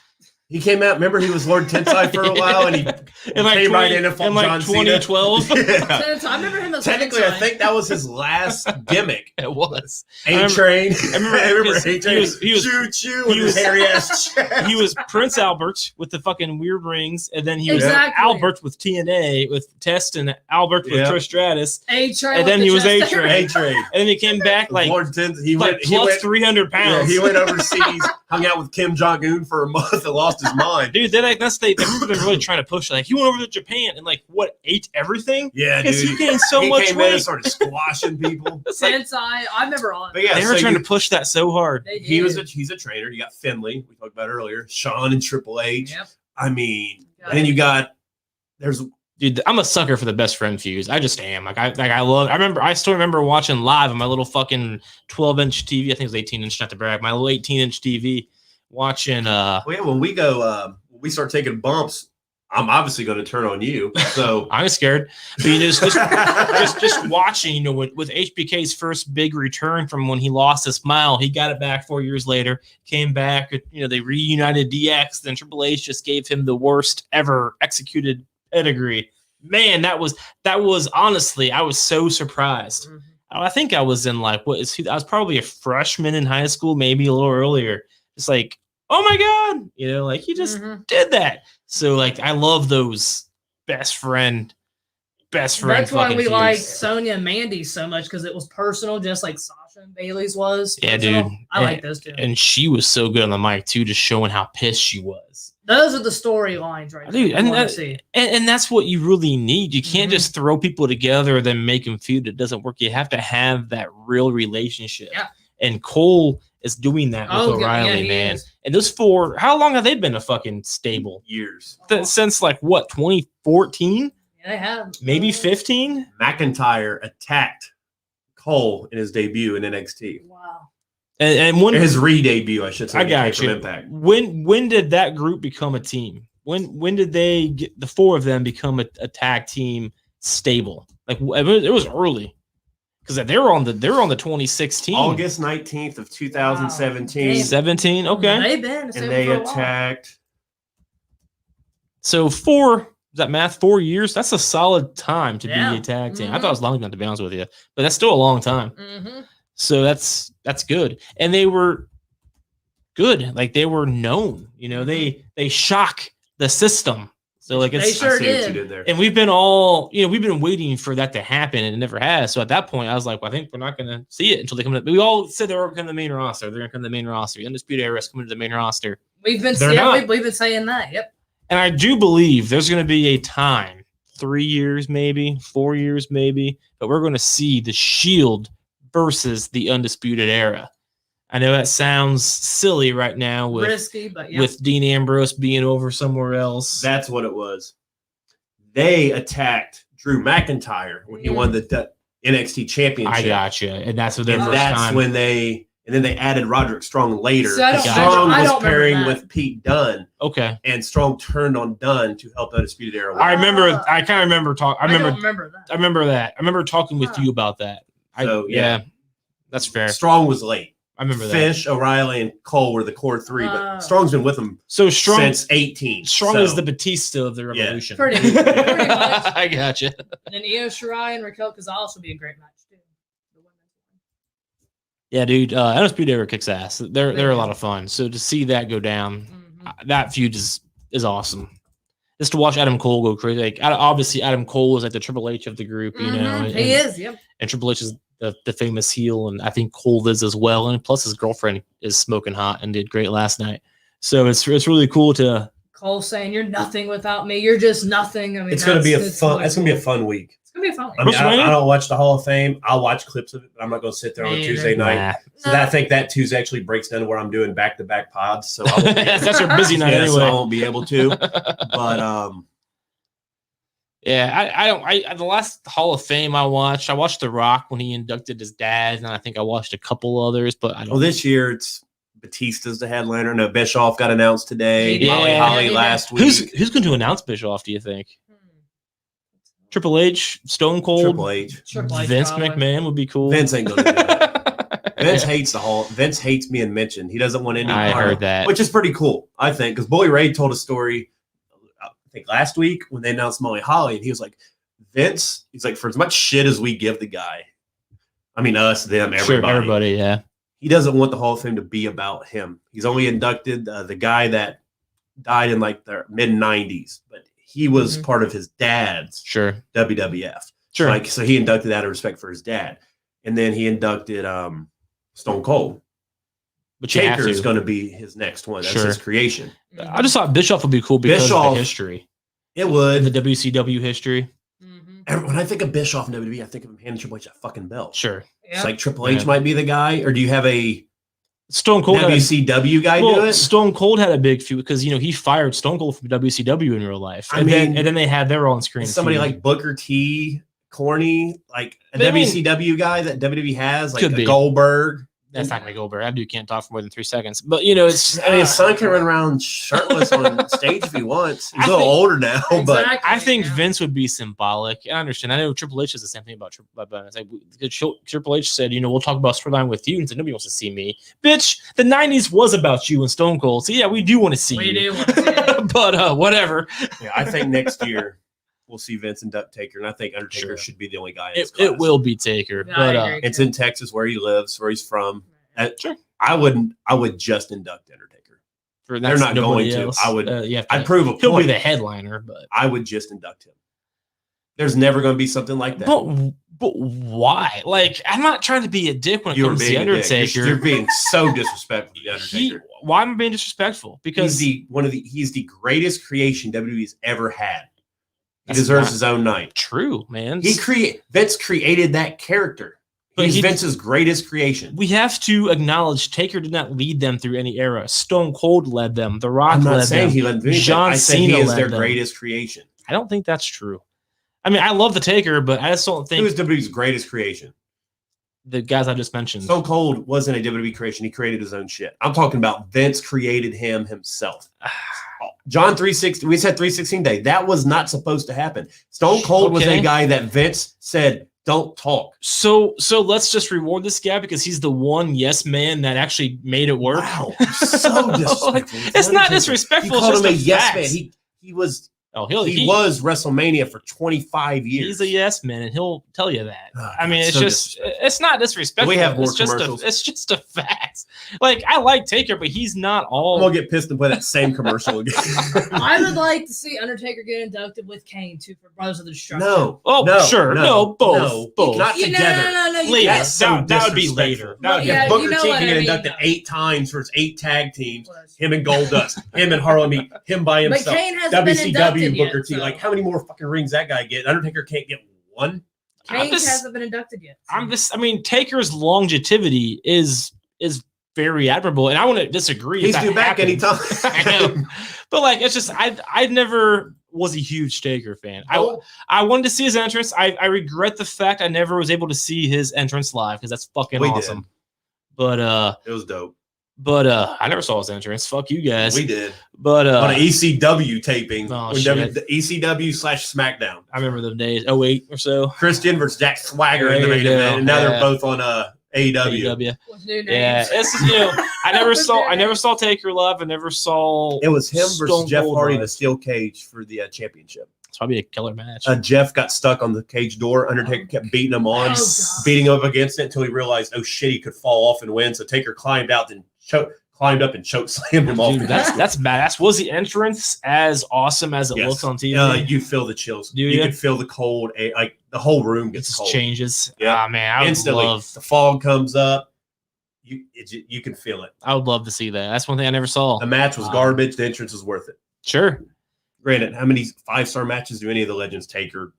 He came out. Remember, he was Lord Tensai for a while, and he came right in and fought John 2012. Cena. Yeah. I remember him as Technically, I think that was his last gimmick. It was. A-Train. I remember A-Train. he was Choo-choo with his hairy ass chest. He was Prince Albert with the fucking weird rings, and then he was Exactly. Albert with TNA with Test and Albert with Trish Stratus. A-Train. And then he was A-Train. A-Train. And then he came back like Lord Tensai. He plus went 300 pounds. Yeah, he went overseas, hung out with Kim Jong-un for a month and lost his mind. Dude, they're really trying to push. Like, he went over to Japan and, like, ate everything? Yeah, Because dude. he gained so he much came weight. in and started squashing people. Tensai. I remember all But yeah, they were trying to push that so hard. He's a trainer. You got Finley, we talked about earlier, Sean and Triple H. Yep. I mean, then you got Dude, I'm a sucker for the best friend feuds. I just am. I still remember watching live on my little fucking 12-inch TV. I think it was 18-inch, not to brag. My little 18-inch TV watching when we go when we start taking bumps, I'm obviously going to turn on you. So I'm scared. But just watching, with HBK's first big return from when he lost his smile, he got it back 4 years later, came back, they reunited DX, then Triple H just gave him the worst ever executed pedigree. Man, that was honestly, I was so surprised. Mm-hmm. I think I was in I was probably a freshman in high school, maybe a little earlier. It's like, oh my God, he just did that. So I love those best friend. That's why we feuds. like Sonya and Mandy so much because it was personal, just like Sasha and Bailey's was. Yeah, personal. dude. I like those two. And she was so good on the mic too, just showing how pissed she was. Those are the storylines, right? Dude, there. and that's what you really need. You can't just throw people together and then make them feud. It doesn't work. You have to have that real relationship. Yeah. And Cole is doing that with O'Reilly, man. Is. And those four, how long have they been a fucking stable? years. Since 2014? Yeah, they have. Maybe 15? McIntyre attacked Cole in his debut in NXT. Wow. And when His re-debut, I should say. I got from you. Impact. When did that group become a team? When did they get the four of them become a tag team stable? It was early because they were on the 2016 August 19th of 2017. Wow. 17. Okay, They've been. And they attacked. so is that math? 4 years. That's a solid time to be a tag team. I thought it was long enough, to be honest with you, but that's still a long time. Mm-hmm. So that's good, and they were good. They were known. They shock the system. So They it's sure I see what you did. did there. and we've been waiting for that to happen, and it never has. So at that point, I was like, well, I think we're not going to see it until they come in. We all said they were going to come to the main roster. They're going to come to the main roster. The Undisputed Era is coming to the main roster. We've been They're we've been saying that. Yep. And I do believe there's going to be a time, 3 years maybe, 4 years maybe, but we're going to see the Shield versus the Undisputed Era. I know that sounds silly right now with Risky, but yeah. with Dean Ambrose being over somewhere else. That's what it was. They attacked Drew McIntyre when he won the NXT Championship. I gotcha, and that's what their And first that's time. when and then they added Roderick Strong later. So I don't- Strong I was don't remember pairing that. with Pete Dunne, Okay, and Strong turned on Dunne to help Undisputed Era win. I remember. I kind of remember talking. I don't remember. remember that. I remember that. I remember talking with Huh. you about that. So, Yeah, that's fair. Strong was late. I remember that. Fish, O'Reilly, and Cole were the core three, but Strong's been with them So Strong, since 18. Strong so, is the Batista of the Revolution. Pretty much. I gotcha. And then Io Shirai and Raquel Gonzalez would be a great match too. The women's one. Yeah, dude. Undisputed Era kicks ass. They're a lot of fun. So to see that go down, that feud is awesome. Just to watch Adam Cole go crazy. Like obviously, Adam Cole is like the Triple H of the group, you know. And, He is. Yep. and Triple H is the famous heel, and I think Cole is as well. And plus, his girlfriend is smoking hot and did great last night. So it's really cool to. Cole saying, "You're nothing without me. You're just nothing." I mean, it's going to be it's fun. really It's going to be a cool. fun week. It's gonna be a fun. I mean, WrestleMania? I don't watch the Hall of Fame. I'll watch clips of it, but I'm not going to sit there on Me Tuesday either. night. Nah. So I think that Tuesday actually breaks down to where I'm doing back-to-back pods. So I won't be, That's your busy night yeah, so I anyway. won't be able to. But Yeah, I don't. The last Hall of Fame I watched The Rock when he inducted his dad, and I think I watched a couple others, but I don't. well, this year it's Batista's the headliner. No, Bischoff got announced today. He did. Molly Yeah, Holly he did. last week. who's going to announce Bischoff? Do you think Triple H, Stone Cold, Triple H. Triple H Vince probably. McMahon would be cool. Vince ain't going to do that. Vince hates the Hall. Vince hates being mentioned. He doesn't want any I part heard of it, that. which is pretty cool, I think, because Bully Ray told a story, I think last week when they announced Molly Holly, and he was like, Vince, he's like, for as much shit as we give the guy, I mean, us, them, Sure, everybody, everybody, yeah. he doesn't want the Hall of Fame to be about him. He's only inducted the guy that died in like the mid 90s, but he was Mhm. part of his dad's Sure, WWF. sure. Like, so he inducted out of respect for his dad. And then he inducted Stone Cold. But you have Taker's to. going to be his next one. That's Sure. his creation. I just thought Bischoff would be cool because of Bischoff- the history, It would. the WCW history. When I think of Bischoff in WWE, I think of him handing Triple H that fucking belt. Sure. It's like Triple H Yeah. might be the guy, or do you have a Stone Cold had a WCW guy do Well, it? Stone Cold had a big feud because he fired Stone Cold from WCW in real life, I and mean, then they had their on screen. Somebody feud. like Booker T, corny, like a I mean, WCW guy that WWE has, like could a be. Goldberg. That's not gonna go over. That dude can't talk for more than 3 seconds. But it's. I mean, his son can run around shirtless on stage if he wants. He's I a little think- older now, but Exactly, I think yeah. Vince would be symbolic. I understand. I know Triple H does the same thing about Triple H. It's like Triple H said, we'll talk about storyline with you, and said nobody wants to see me, bitch. The '90s was about you and Stone Cold, so yeah, we do want to see We you. do want to see it. But whatever. yeah, I think next year we'll see Vince induct Taker, and I think Undertaker Sure. should be the only guy. In his It class. will be Taker, Yeah, but I agree. It's in Texas where he lives, where he's from. Sure. I would just induct Undertaker. for They're not nobody going to. else. I would- You have to- I'd prove a he'll point. be the headliner, but I would just induct him. There's never going to be something like that. but why? Like, I'm not trying to be a dick when it You were comes to the being a dick. Undertaker. You're being so disrespectful to the Undertaker. Why am I being disrespectful? Because He's the greatest creation WWE's ever had. He That's deserves not his own night. true, man. Vince created that character. But He's he- Vince's greatest creation. We have to acknowledge Taker did not lead them through any era. Stone Cold led them. The Rock I'm not led saying them. he led them. John I said he Cena is led their them. greatest creation. I don't think that's true. I mean, I love the Taker, but I just don't Who think is WWE's greatest creation? the guys I just mentioned. Stone Cold wasn't a WWE creation. He created his own shit. I'm talking about Vince created him himself. John 360, we said 316 Day. That was not supposed to happen. Stone Cold was Okay. a guy that Vince said, don't talk. So let's just reward this guy because he's the one yes man that actually made it work. Wow. So disrespectful. It's not You disrespectful. called It's him a just yes facts. man. He was He was WrestleMania for 25 years. He's a yes man, and he'll tell you that. Oh, I mean, God, it's so just it's not disrespectful. Do we have more it's just commercials? it's just a fact. Like, I like Taker, but he's not I'm all. gonna get pissed and play that same commercial again. I would like to see Undertaker get inducted with Kane too for Brothers of the Destruction. No. Oh, no, sure. No, both. Both. Not You, together. no, you Later. can't. That's so That would be disrespectful. later. That would be Yeah, If Booker you know T what can I get mean, inducted though. 8 times for his 8 tag teams, him and Goldust, him and Harlem Heat, him by But himself. Kane hasn't been WCW inducted Booker yet. T. so- Like, how many more fucking rings that guy get? Undertaker can't get one. Kane I'm just- hasn't been inducted yet. I mean, Taker's longevity is very admirable. And I want to disagree. He's if that due back happens. anytime. I know. But like, it's just I never was a huge Taker fan. I wanted to see his entrance. I regret the fact I never was able to see his entrance live because that's fucking awesome. But it was dope. But I never saw his entrance. Fuck you guys. We did. But on an ECW taping. Oh, the ECW/SmackDown. I remember the days, 08 or so. Christian versus Jack Swagger in the main event. And now they're both on AEW. Yeah, it's I never saw Taker live. I never saw. It was him versus Jeff Hardy in live. a steel cage for the championship. It's probably a killer match. Jeff got stuck on the cage door. Undertaker kept beating him on, beating him up against it until he realized, oh shit, he could fall off and win. So Taker climbed out and climbed up and choke slammed him off. Dude, that's badass. Was the entrance as awesome as it looks on TV? You feel the chills. Do you can feel the cold. Like the whole room gets cold. Changes. Yeah, man, I instantly. would love. The fog comes up. You can feel it. I would love to see that. That's one thing I never saw. The match was garbage. The entrance was worth it. Sure. Granted, how many 5-star matches do any of the legends, Taker,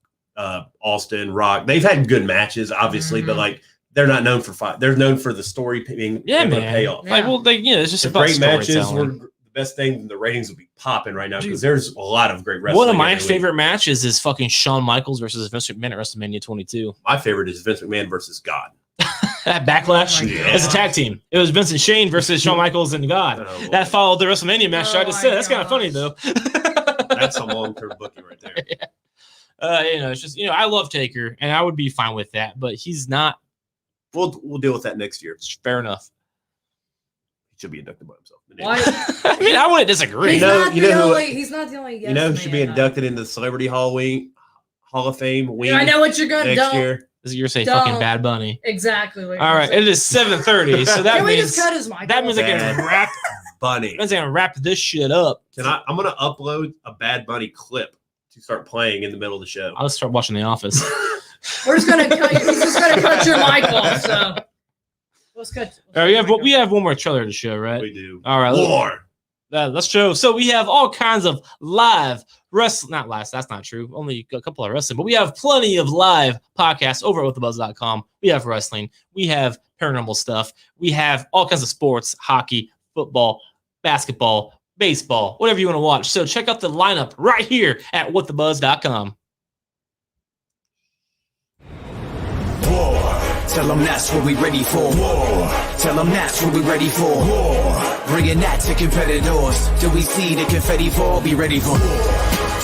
Austin, Rock? They've had good matches, obviously, but like they're not known for five. They're known for the story being able to pay off. Like, well, it's just the about great matches storytelling. were the best thing. The ratings will be popping right now because there's a lot of great wrestling. One of my favorite matches is fucking Shawn Michaels versus Vince McMahon at WrestleMania 22. My favorite is Vince McMahon versus God. That Backlash as a tag team. It was Vince and Shane versus Shawn Michaels and God. That followed the WrestleMania match. I just said that's kind of funny though. That's a long-term booking right there. It's just I love Taker and I would be fine with that, but he's not. We'll deal with that next year. Fair enough. He should be inducted by himself. I mean, I wouldn't disagree. He's not the only. You know who should be inducted into the Celebrity Hall of Fame? I know what you're going to do. Next year. You're saying fucking Bad Bunny. Exactly. All right, it is 7:30, so that Can we means just cut his mic that means I can Bad wrap. Bunny. That means I can wrap this shit up. I'm gonna upload a Bad Bunny clip to start playing in the middle of the show. I'll start watching The Office. We're just gonna cut. He's just gonna cut your mic off. So let's cut. All right, we have one more trailer to show, right? We do. All right, War. Let's show. So we have all kinds of live wrestling. Not live. That's not true. Only a couple of wrestling, but we have plenty of live podcasts over at WTBdotcom. We have wrestling. We have paranormal stuff. We have all kinds of sports: hockey, football, basketball, baseball, whatever you want to watch. So check out the lineup right here at WhatTheBuzz.com. Tell them that's what we ready for. War. Tell them that's what we ready for. War. Bringing that to competitors. Till we see the confetti fall, be ready for war.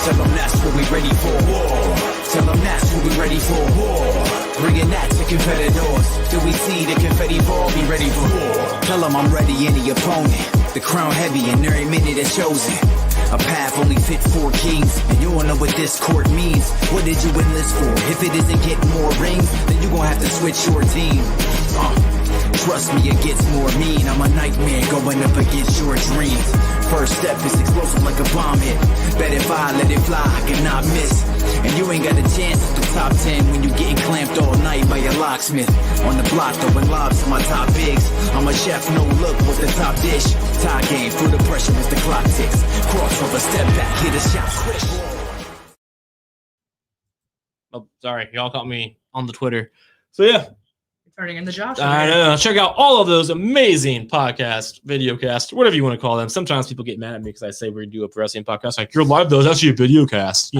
Tell them that's what we ready for. War. Tell them that's what we ready for. War. Bringing that to competitors. Till we see the confetti fall, be ready for war. Tell them I'm ready, any opponent. The crown heavy and every minute is chosen. A path only fit for kings, and you won't know what this court means. What did you enlist for? If it isn't getting more rings, then you gon' have to switch your team. Trust me, it gets more mean. I'm a nightmare going up against your dreams. First step is explosive like a bomb hit. Bet if I let it fly, I cannot miss. And you ain't got a chance at the top 10 when you getting clamped all night by a locksmith. On the block throwing lobs to my top bigs. I'm a chef, no look, what's the top dish? Tie game, through the pressure as the clock ticks. Crossover, step back, hit a shot, quick. Oh, sorry, y'all caught me on the Twitter. So yeah. Turning into Josh. I know. Check out all of those amazing podcasts, videocasts, whatever you want to call them. Sometimes people get mad at me because I say we do a wrestling podcast. Like, you're live, though. It's actually a videocast.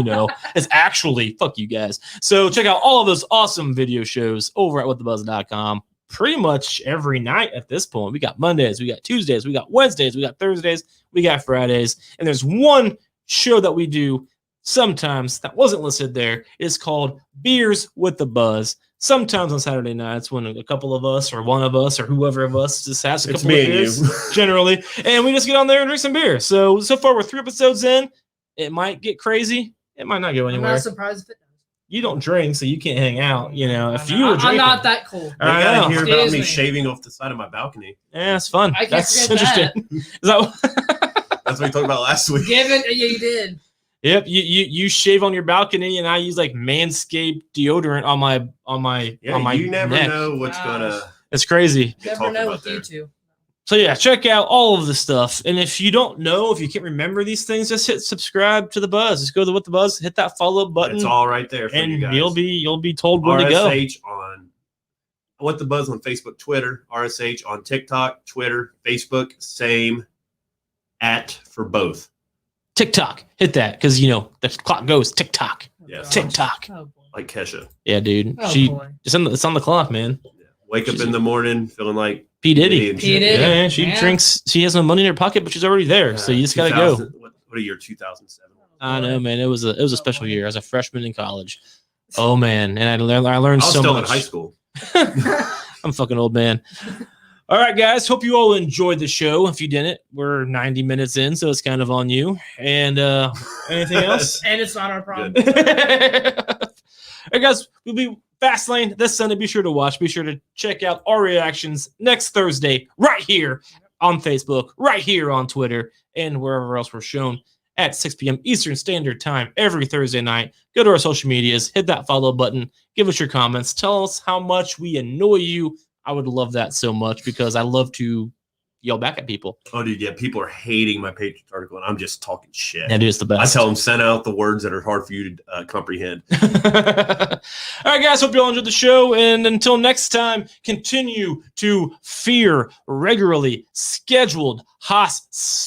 It's actually, fuck you guys. So check out all of those awesome video shows over at WhatTheBuzz.com. Pretty much every night at this point. We got Mondays, we got Tuesdays, we got Wednesdays, we got Thursdays, we got Fridays. And there's one show that we do sometimes that wasn't listed there. It's called Beers with the Buzz. Sometimes on Saturday nights when a couple of us or one of us or whoever of us just has a couple of beers, generally, and we just get on there and drink some beer. So far we're 3 episodes in. It might get crazy. It might not go anywhere. I'm not surprised if it does. You don't drink, so you can't hang out. If you were drinking, I'm not that cool. I gotta hear about me me. shaving off the side of my balcony. Yeah, it's fun. I can't That's forget interesting. Is that That's what we talked about last week. Yeah, you did. Yep, you shave on your balcony, and I use like Manscaped deodorant on my You never neck. know what's gonna. It's crazy. Never know about with you two. So yeah, check out all of the stuff. And if you don't know, if you can't remember these things, just hit subscribe to the Buzz. Just go to What the Buzz, hit that follow button. It's all right there for and you guys. you'll be told when to go. RSH on What the Buzz on Facebook, Twitter, RSH on TikTok, Twitter, Facebook, same for both. TikTok, hit that because you know the clock goes TikTok, Yes. TikTok. Oh, boy. Like Kesha. Yeah, dude. Oh, She boy. it's on the clock, man. Wake up in the morning feeling like P Diddy. and P. shit. Diddy. Yeah, she Yeah. drinks. She has no money in her pocket, but she's already there. So you just gotta go. 2000 What a year, 2007. I know, man. It was a special year. I was a freshman in college. Oh man, and I learned I was so still much. in high school. I'm a fucking old man. All right, guys. Hope you all enjoyed the show. If you didn't, we're 90 minutes in, so it's kind of on you. And anything else? And it's not our problem. All right, guys. We'll be Fastlane this Sunday. Be sure to watch. Be sure to check out our reactions next Thursday right here on Facebook, right here on Twitter, and wherever else we're shown at 6 p.m. Eastern Standard Time every Thursday night. Go to our social medias, hit that follow button, give us your comments, tell us how much we annoy you. I would love that so much because I love to yell back at people. Oh, dude, yeah. People are hating my Patriots article, and I'm just talking shit. That is the I best. tell them, send out the words that are hard for you to comprehend. All right, guys. Hope you all enjoyed the show. And until next time, continue to fear regularly scheduled hostilities.